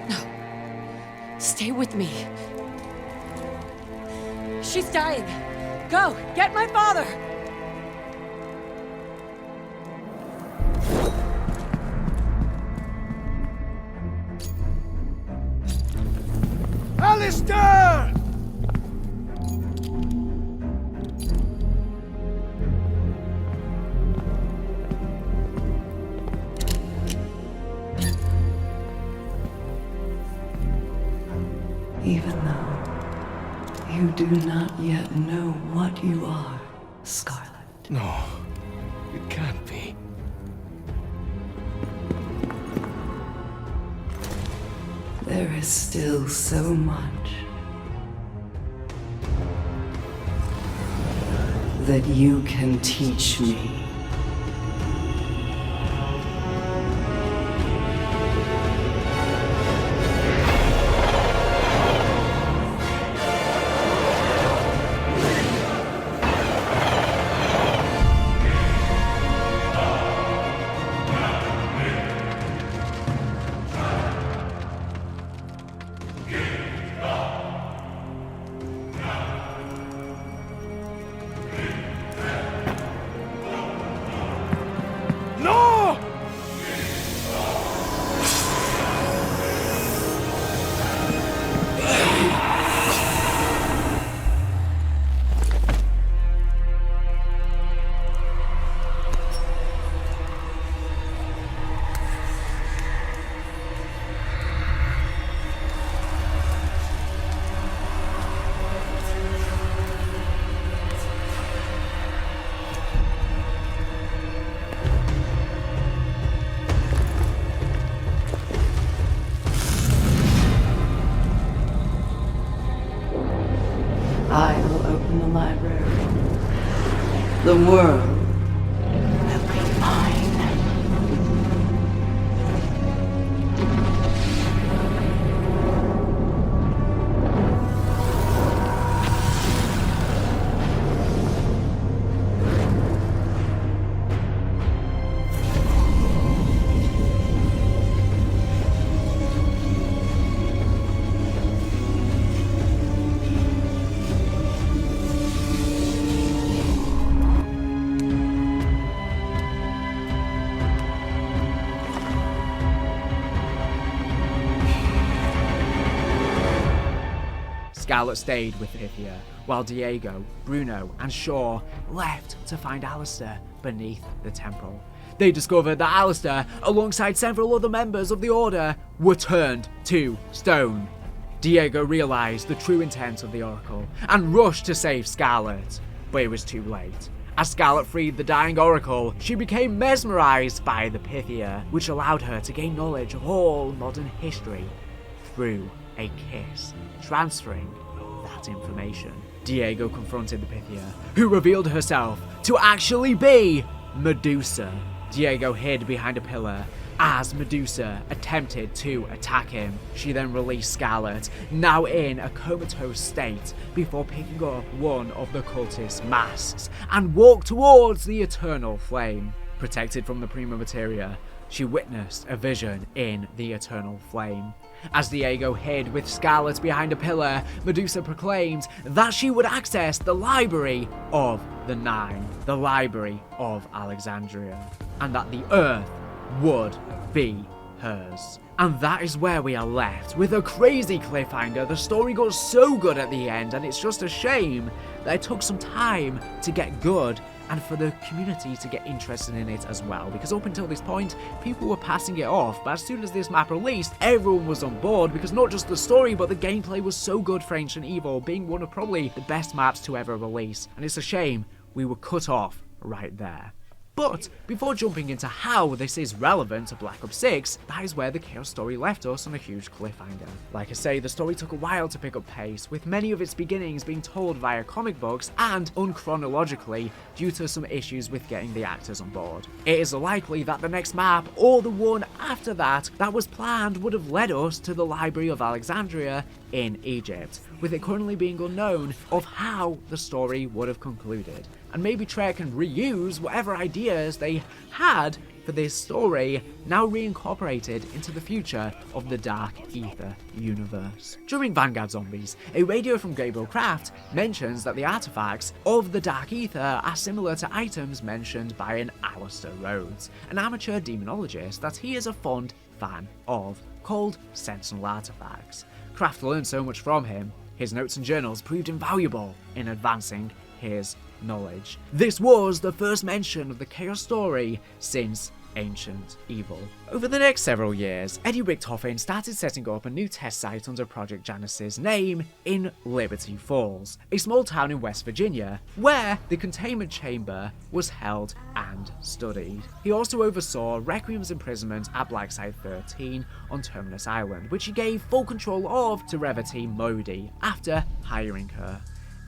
No. Stay with me. She's dying. Go, get my father! Alistair! Even though you do not yet know what you are, Scarlet. No, it can't be. There is still so much that you can teach me. I will open the library. The world will be mine. Scarlet stayed with Pythia, while Diego, Bruno, and Shaw left to find Alistair beneath the temple. They discovered that Alistair, alongside several other members of the Order, were turned to stone. Diego realized the true intent of the Oracle and rushed to save Scarlet, but it was too late. As Scarlet freed the dying Oracle, she became mesmerized by the Pythia, which allowed her to gain knowledge of all modern history through a kiss, transferring that information. Diego confronted the Pythia, who revealed herself to actually be Medusa. Diego hid behind a pillar as Medusa attempted to attack him. She then released Scarlet, now in a comatose state, before picking up one of the cultist masks and walked towards the Eternal Flame. Protected from the Prima Materia, she witnessed a vision in the Eternal Flame. As Diego hid with Scarlet behind a pillar, Medusa proclaimed that she would access the Library of the Nine, the Library of Alexandria, and that the Earth would be hers. And that is where we are left, with a crazy cliffhanger. The story got so good at the end, and it's just a shame that it took some time to get good and for the community to get interested in it as well, because up until this point, people were passing it off, but as soon as this map released, everyone was on board, because not just the story, but the gameplay was so good for Ancient Evil, being one of probably the best maps to ever release, and it's a shame we were cut off right there. But before jumping into how this is relevant to Black Ops 6, that is where the Chaos Story left us on a huge cliffhanger. Like I say, the story took a while to pick up pace, with many of its beginnings being told via comic books and unchronologically due to some issues with getting the actors on board. It is likely that the next map, or the one after that was planned, would have led us to the Library of Alexandria in Egypt, with it currently being unknown of how the story would have concluded. And maybe Treyarch can reuse whatever ideas they had for this story, now reincorporated into the future of the Dark Aether universe. During Vanguard Zombies, a radio from Gabriel Craft mentions that the artifacts of the Dark Aether are similar to items mentioned by an Alistair Rhodes, an amateur demonologist that he is a fond fan of, called Sentinel Artifacts. Craft learned so much from him, his notes and journals proved invaluable in advancing his knowledge. This was the first mention of the Chaos Story since Ancient Evil. Over the next several years, Eddie Richtofen started setting up a new test site under Project Janus's name in Liberty Falls, a small town in West Virginia, where the containment chamber was held and studied. He also oversaw Requiem's imprisonment at Black Site 13 on Terminus Island, which he gave full control of to Revati Modi after hiring her.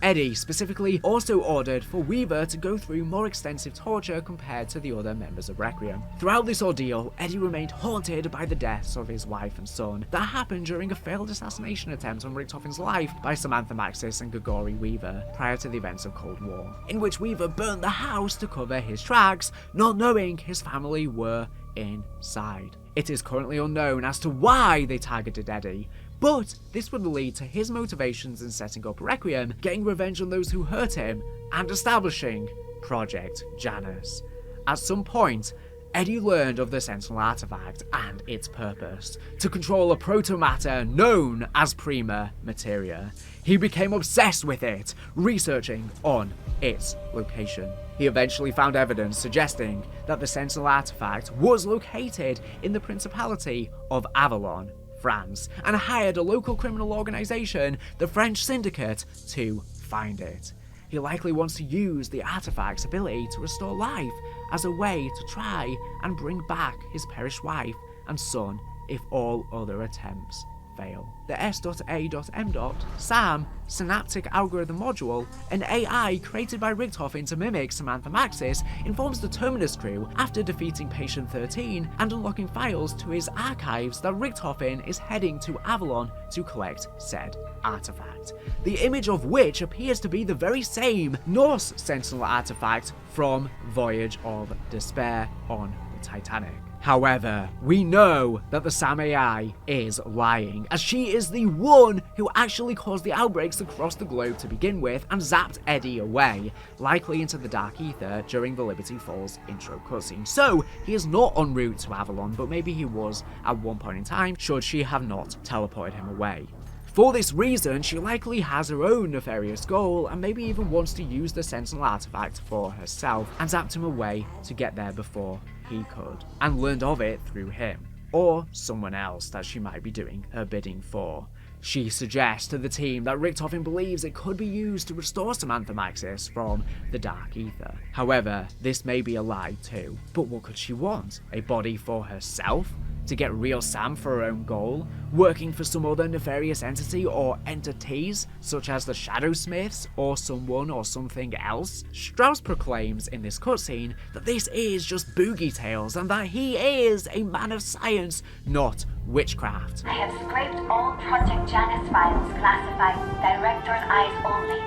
Eddie specifically also ordered for Weaver to go through more extensive torture compared to the other members of Requiem. Throughout this ordeal, Eddie remained haunted by the deaths of his wife and son that happened during a failed assassination attempt on Richtofen's life by Samantha Maxis and Grigori Weaver prior to the events of Cold War, in which Weaver burned the house to cover his tracks, not knowing his family were inside. It is currently unknown as to why they targeted Eddie, but this would lead to his motivations in setting up Requiem, getting revenge on those who hurt him, and establishing Project Janus. At some point, Eddie learned of the Sentinel artifact and its purpose, to control a protomatter known as Prima Materia. He became obsessed with it, researching on its location. He eventually found evidence suggesting that the Sentinel artifact was located in the Principality of Avalon, France, and hired a local criminal organization, the French Syndicate, to find it. He likely wants to use the artifact's ability to restore life as a way to try and bring back his perished wife and son if all other attempts fail. The S.A.M. SAM Synaptic Algorithm Module, an AI created by Richtofen to mimic Samantha Maxis, informs the Terminus crew after defeating Patient 13 and unlocking files to his archives that Richtofen is heading to Avalon to collect said artifact, the image of which appears to be the very same Norse Sentinel artifact from Voyage of Despair on the Titanic. However, we know that the SAM AI is lying, as she is the one who actually caused the outbreaks across the globe to begin with and zapped Eddie away, likely into the Dark Aether during the Liberty Falls intro cutscene. So, he is not en route to Avalon, but maybe he was at one point in time, should she have not teleported him away. For this reason, she likely has her own nefarious goal and maybe even wants to use the Sentinel artifact for herself and zapped him away to get there before he could, and learned of it through him, or someone else that she might be doing her bidding for. She suggests to the team that Richtofen believes it could be used to restore Samantha Maxis from the Dark Aether. However, this may be a lie too. But what could she want? A body for herself? To get real Sam for her own goal? Working for some other nefarious entity or entities, such as the Shadowsmiths, or someone or something else? Strauss proclaims in this cutscene that this is just Boogie Tales and that he is a man of science, not witchcraft. I have scraped all Project Janus files classified Director's Eyes only.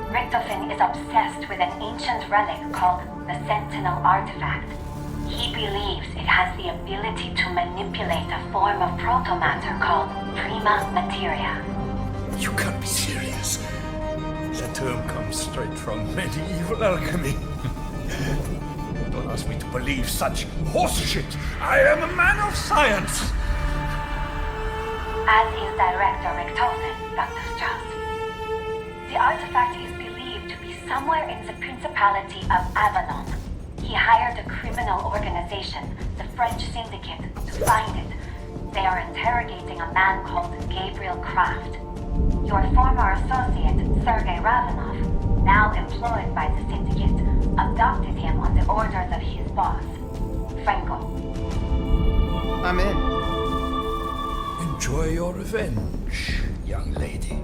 Richtofen is obsessed with an ancient relic called the Sentinel Artifact. He believes it has the ability to manipulate a form of protomatter called Prima Materia. You can't be serious. The term comes straight from medieval alchemy. Don't ask me to believe such horseshit. I am a man of science. As is Director Richtofen, Dr. Strauss. The artifact is believed to be somewhere in the Principality of Avalon. He hired a criminal organization, the French Syndicate, to find it. They are interrogating a man called Gabriel Kraft. Your former associate, Sergei Ravenov, now employed by the Syndicate, abducted him on the orders of his boss, Franco. I'm in. Enjoy your revenge, young lady.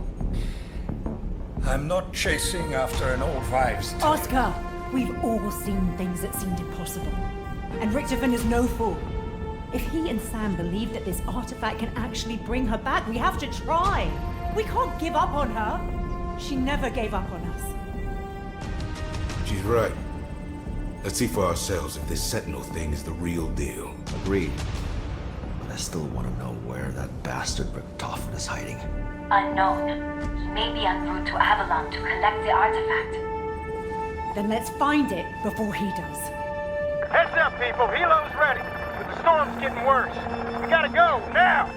I'm not chasing after an old wives' tale. Oscar! We've all seen things that seemed impossible. And Richtofen is no fool. If he and Sam believe that this artifact can actually bring her back, we have to try. We can't give up on her. She never gave up on us. She's right. Let's see for ourselves if this Sentinel thing is the real deal. Agreed. But I still want to know where that bastard Richtofen is hiding. Unknown. He may be en route to Avalon to collect the artifact. Then let's find it before he does. Heads up, people. Helo's ready. But the storm's getting worse. We gotta go, now!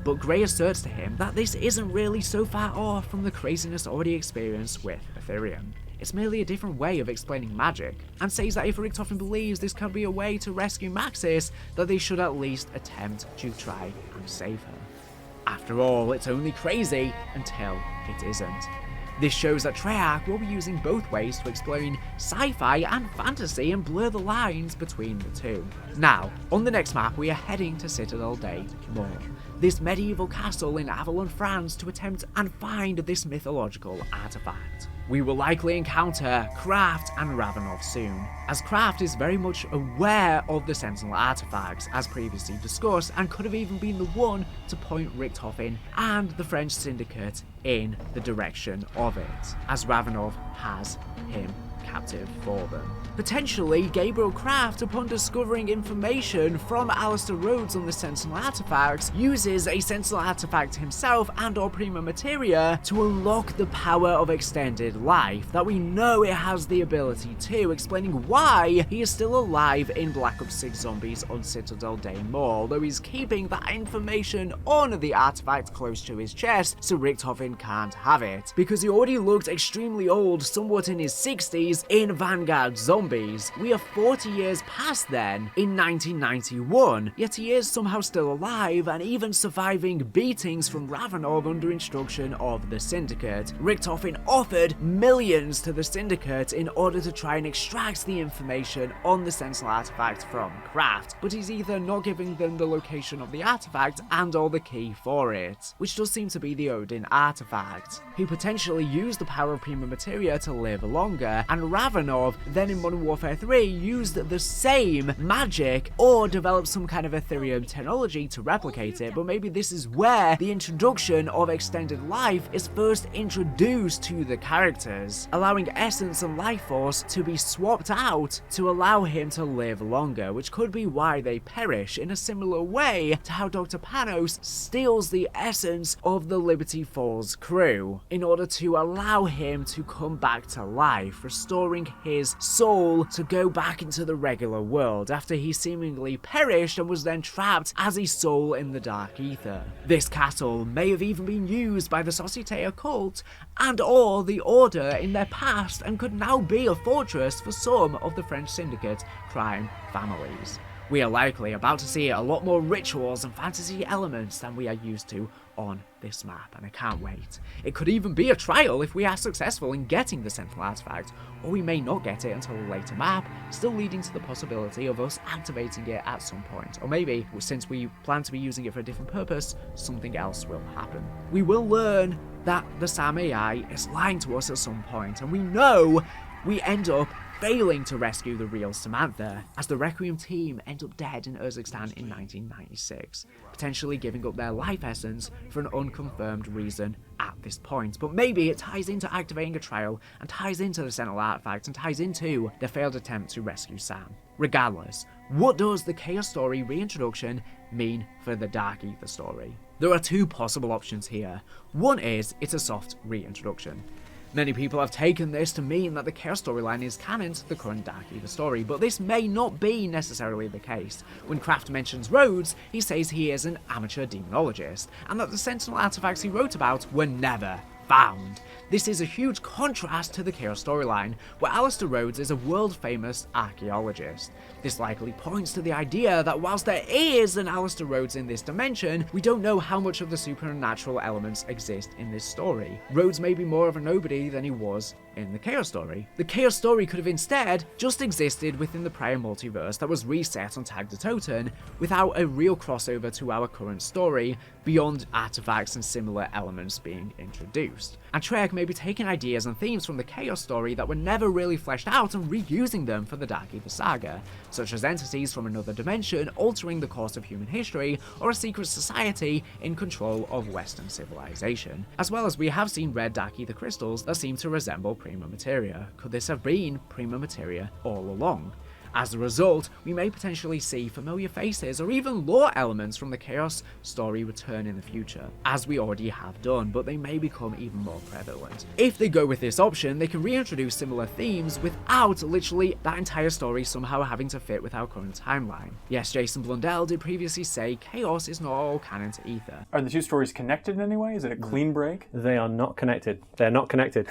But Gray asserts to him that this isn't really so far off from the craziness already experienced with Ethereum. It's merely a different way of explaining magic, and says that if Richtofen believes this can be a way to rescue Maxis, that they should at least attempt to try and save her. After all, it's only crazy until it isn't. This shows that Treyarch will be using both ways to explain sci-fi and fantasy and blur the lines between the two. Now, on the next map we are heading to Citadelle Des Morts, this medieval castle in Avalon, France, to attempt and find this mythological artifact. We will likely encounter Kraft and Ravenov soon, as Kraft is very much aware of the Sentinel artifacts, as previously discussed, and could have even been the one to point Richtofen and the French Syndicate in the direction of it, as Ravenov has him captive for them. Potentially, Gabriel Kraft, upon discovering information from Alistair Rhodes on the Sentinel artifacts, uses a Sentinel artifact himself and or Prima Materia to unlock the power of extended life that we know it has the ability to, explaining why he is still alive in Black Ops 6 Zombies on Citadelle Des Morts, though he's keeping that information on the artifact close to his chest so Richtofen can't have it, because he already looked extremely old, somewhat in his 60s, in Vanguard Zombies. We are 40 years past then, in 1991, yet he is somehow still alive and even surviving beatings from Ravenov under instruction of the Syndicate. Richtofen offered millions to the Syndicate in order to try and extract the information on the Sentinel artifact from Kraft, but he's either not giving them the location of the artifact and or the key for it, which does seem to be the Odin artifact. He potentially used the power of Prima Materia to live longer, and Ravenov then in Modern Warfare 3 used the same magic or developed some kind of Ethereum technology to replicate it, but maybe this is where the introduction of extended life is first introduced to the characters, allowing essence and life force to be swapped out to allow him to live longer, which could be why they perish in a similar way to how Dr. Panos steals the essence of the Liberty Falls crew in order to allow him to come back to life, restoring restoring his soul to go back into the regular world after he seemingly perished and was then trapped as a soul in the Dark Aether. This castle may have even been used by the Societe Occult and or the Order in their past and could now be a fortress for some of the French Syndicate crime families. We are likely about to see a lot more rituals and fantasy elements than we are used to on this map, and I can't wait. It could even be a trial if we are successful in getting the Sentinel artifact, or we may not get it until a later map, still leading to the possibility of us activating it at some point. Or maybe, since we plan to be using it for a different purpose, something else will happen. We will learn that the SAM AI is lying to us at some point, and we know we end up failing to rescue the real Samantha, as the Requiem team end up dead in Urzikstan in 1996, potentially giving up their life essence for an unconfirmed reason at this point. But maybe it ties into activating a trial, and ties into the Sentinel artifact, and ties into their failed attempt to rescue Sam. Regardless, what does the Chaos Story reintroduction mean for the Dark Aether story? There are two possible options here. One is it's a soft reintroduction. Many people have taken this to mean that the Chaos storyline is canon to the current Dark Aether story, but this may not be necessarily the case. When Kraft mentions Rhodes, he says he is an amateur demonologist, and that the Sentinel artifacts he wrote about were never found. This is a huge contrast to the Chaos storyline, where Alistair Rhodes is a world-famous archaeologist. This likely points to the idea that whilst there is an Alistair Rhodes in this dimension, we don't know how much of the supernatural elements exist in this story. Rhodes may be more of a nobody than he was in the Chaos story. The Chaos story could have instead just existed within the prior multiverse that was reset on Tag the Toten, without a real crossover to our current story, beyond artifacts and similar elements being introduced. And Treyarch may be taking ideas and themes from the Chaos story that were never really fleshed out and reusing them for the Dark Aether saga, such as entities from another dimension altering the course of human history, or a secret society in control of Western civilization. As well as we have seen red Dark Aether crystals that seem to resemble Prima Materia. Could this have been Prima Materia all along? As a result, we may potentially see familiar faces or even lore elements from the Chaos story return in the future, as we already have done, but they may become even more prevalent. If they go with this option, they can reintroduce similar themes without literally that entire story somehow having to fit with our current timeline. Yes, Jason Blundell did previously say Chaos is not all canon to Aether. Are the two stories connected in any way? Is it a clean break? They are not connected. They're not connected.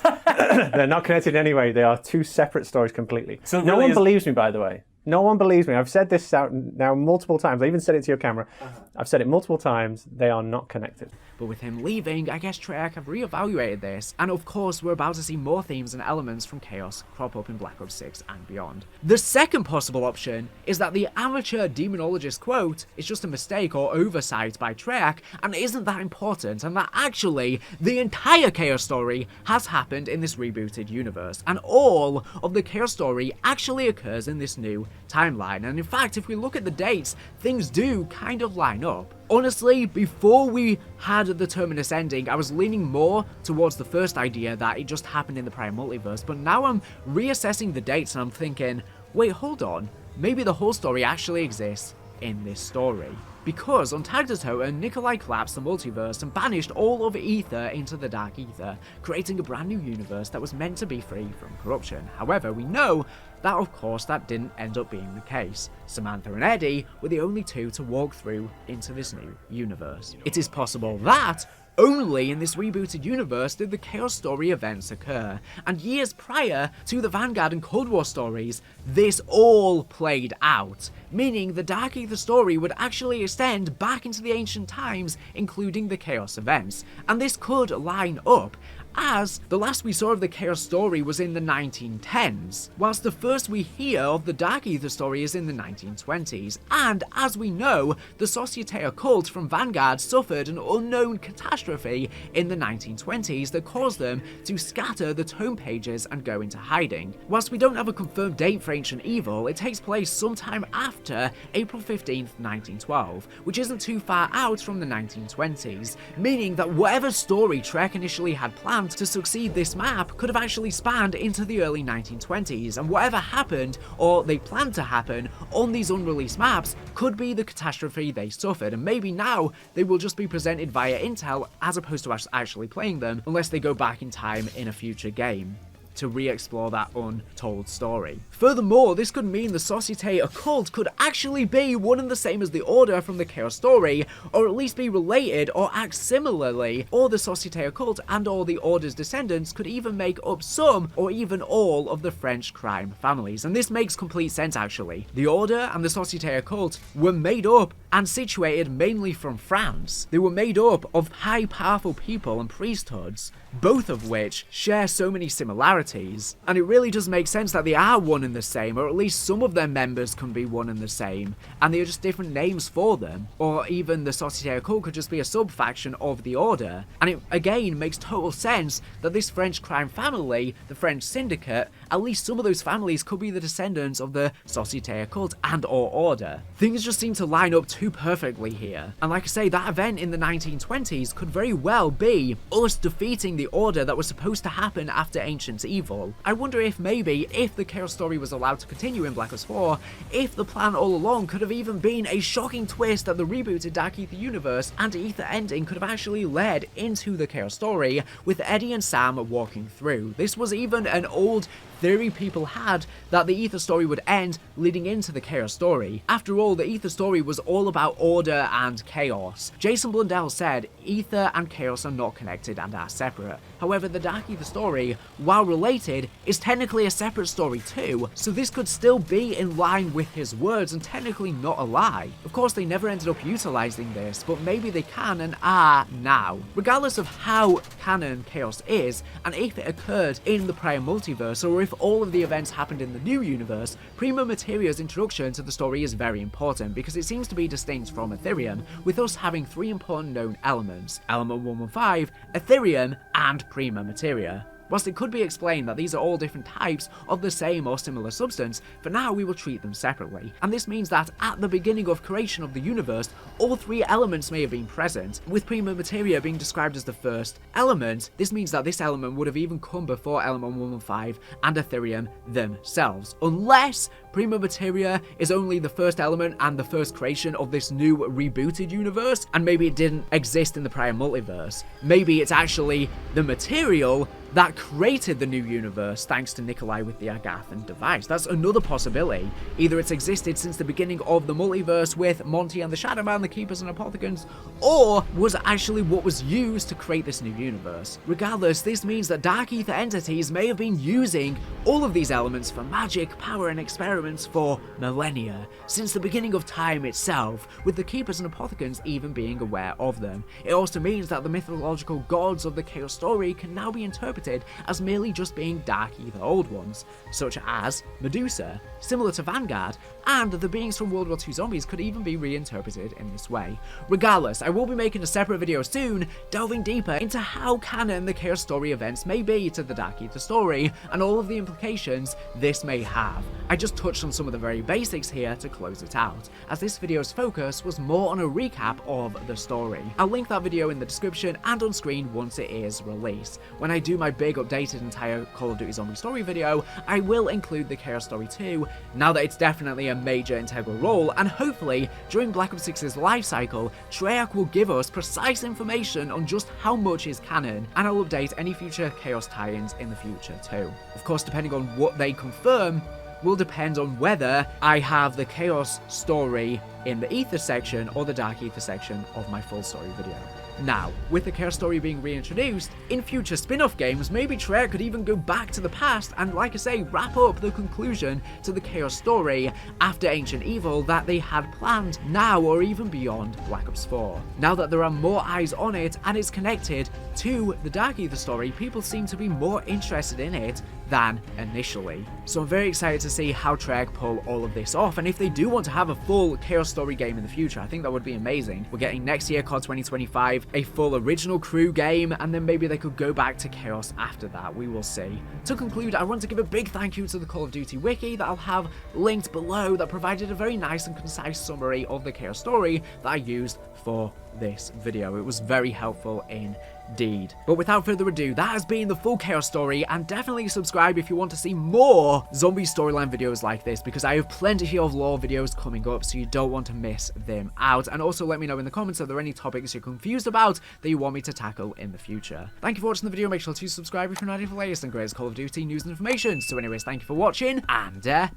They're not connected anyway. They are two separate stories completely. So no one believes me, by the way. No one believes me. I've said this out now multiple times. I even said it to your camera. I've said it multiple times. They are not connected. But with him leaving, I guess Treyarch have reevaluated this, and of course we're about to see more themes and elements from Chaos crop up in Black Ops 6 and beyond. The second possible option is that the amateur demonologist quote is just a mistake or oversight by Treyarch and isn't that important, and that actually the entire Chaos story has happened in this rebooted universe, and all of the Chaos story actually occurs in this new timeline. And in fact, if we look at the dates, things do kind of line up. Honestly, before we had the Terminus ending, I was leaning more towards the first idea that it just happened in the prior multiverse, but now I'm reassessing the dates and I'm thinking, wait, hold on, maybe the whole story actually exists in this story. Because on Tag the Toten, Nikolai collapsed the multiverse and banished all of Aether into the Dark Aether, creating a brand new universe that was meant to be free from corruption. However, we know that of course that didn't end up being the case. Samantha and Eddie were the only two to walk through into this new universe. It is possible that only in this rebooted universe did the Chaos story events occur, and years prior to the Vanguard and Cold War stories, this all played out, meaning the Dark Aether story would actually extend back into the ancient times, including the Chaos events, and this could line up, as the last we saw of the Chaos story was in the 1910s, whilst the first we hear of the Dark Aether story is in the 1920s, and as we know, the Societe Occult from Vanguard suffered an unknown catastrophe in the 1920s that caused them to scatter the tome pages and go into hiding. Whilst we don't have a confirmed date for Ancient Evil, it takes place sometime after April 15th, 1912, which isn't too far out from the 1920s, meaning that whatever story Trek initially had planned to succeed this map could have actually spanned into the early 1920s, and whatever happened, or they planned to happen, on these unreleased maps could be the catastrophe they suffered, and maybe now they will just be presented via intel as opposed to us actually playing them, unless they go back in time in a future game. to re-explore that untold story. Furthermore, this could mean the Societe Occult could actually be one and the same as the Order from the Chaos story, or at least be related or act similarly, or the Societe Occult and all the Order's descendants could even make up some or even all of the French crime families. And this makes complete sense actually. The Order and the Societe Occult were made up and situated mainly from France. They were made up of high powerful people and priesthoods, both of which share so many similarities, and it really does make sense that they are one and the same, or at least some of their members can be one and the same, and they are just different names for them, or even the Societe Occult could just be a sub-faction of the Order, and it again makes total sense that this French crime family, the French Syndicate, at least some of those families could be the descendants of the Societe Occult and or Order. Things just seem to line up too perfectly here, and like I say, that event in the 1920s could very well be us defeating the Order that was supposed to happen after Ancient Evil. I wonder if maybe, if the Chaos story was allowed to continue in Black Ops 4, if the plan all along could have even been a shocking twist that the rebooted Dark Aether universe and Aether ending could have actually led into the Chaos story, with Eddie and Sam walking through. This was even an old theory people had, that the Aether story would end leading into the Chaos story. After all, the Aether story was all about order and chaos. Jason Blundell said Aether and Chaos are not connected and are separate. However, the Dark Aether story, while related, is technically a separate story too, so this could still be in line with his words and technically not a lie. Of course, they never ended up utilizing this, but maybe they can and are now. Regardless of how canon Chaos is, and if it occurred in the prior multiverse, or if all of the events happened in the new universe, Prima Materia's introduction to the story is very important because it seems to be distinct from Ethereum, with us having three important known elements: Element 115, Ethereum, and Prima Materia. Whilst it could be explained that these are all different types of the same or similar substance, for now we will treat them separately. And this means that at the beginning of creation of the universe, all three elements may have been present. With Prima Materia being described as the first element, this means that this element would have even come before Element 115 and Ethereum themselves, unless Prima Materia is only the first element and the first creation of this new rebooted universe, and maybe it didn't exist in the prior multiverse. Maybe it's actually the material that created the new universe thanks to Nikolai with the Agathan device. That's another possibility. Either it's existed since the beginning of the multiverse with Monty and the Shadow Man, the Keepers and Apothecons, or was actually what was used to create this new universe. Regardless, this means that Dark Aether entities may have been using all of these elements for magic, power, and experiments for millennia, since the beginning of time itself, with the Keepers and Apothecons even being aware of them. It also means that the mythological gods of the Chaos story can now be interpreted as merely just being Dark Aether Old Ones, such as Medusa, similar to Vanguard, and the beings from World War II Zombies could even be reinterpreted in this way. Regardless, I will be making a separate video soon, delving deeper into how canon the Chaos story events may be to the Dark Aether story, and all of the implications this may have. I just touched on some of the very basics here to close it out, as this video's focus was more on a recap of the story. I'll link that video in the description and on screen once it is released. When I do my big updated entire Call of Duty Zombie story video, I will include the Chaos story too, now that it's definitely a major integral role, and hopefully during Black Ops 6's life cycle, Treyarch will give us precise information on just how much is canon, and I'll update any future Chaos tie-ins in the future too. Of course, depending on what they confirm, will depend on whether I have the Chaos story in the Aether section or the Dark Aether section of my full story video. Now, with the Chaos story being reintroduced, in future spin-off games, maybe Treyarch could even go back to the past and, like I say, wrap up the conclusion to the Chaos story after Ancient Evil that they had planned now or even beyond Black Ops 4. Now that there are more eyes on it and it's connected to the Dark Aether story, people seem to be more interested in it than initially. So I'm very excited to see how Treyarch pull all of this off, and if they do want to have a full Chaos story game in the future, I think that would be amazing. We're getting next year, COD 2025, a full original crew game, and then maybe they could go back to Chaos after that. We will see. To conclude, I want to give a big thank you to the Call of Duty wiki that I'll have linked below that provided a very nice and concise summary of the Chaos story that I used for this video. It was very helpful indeed. But without further ado, that has been the full Chaos story, and definitely subscribe if you want to see more zombie storyline videos like this, because I have plenty of lore videos coming up, so you don't want to miss them out. And also let me know in the comments if there are any topics you're confused about that you want me to tackle in the future. Thank you for watching the video. Make sure to subscribe if you're not here for the latest and greatest Call of Duty news and information. So anyways, thank you for watching, and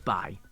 bye.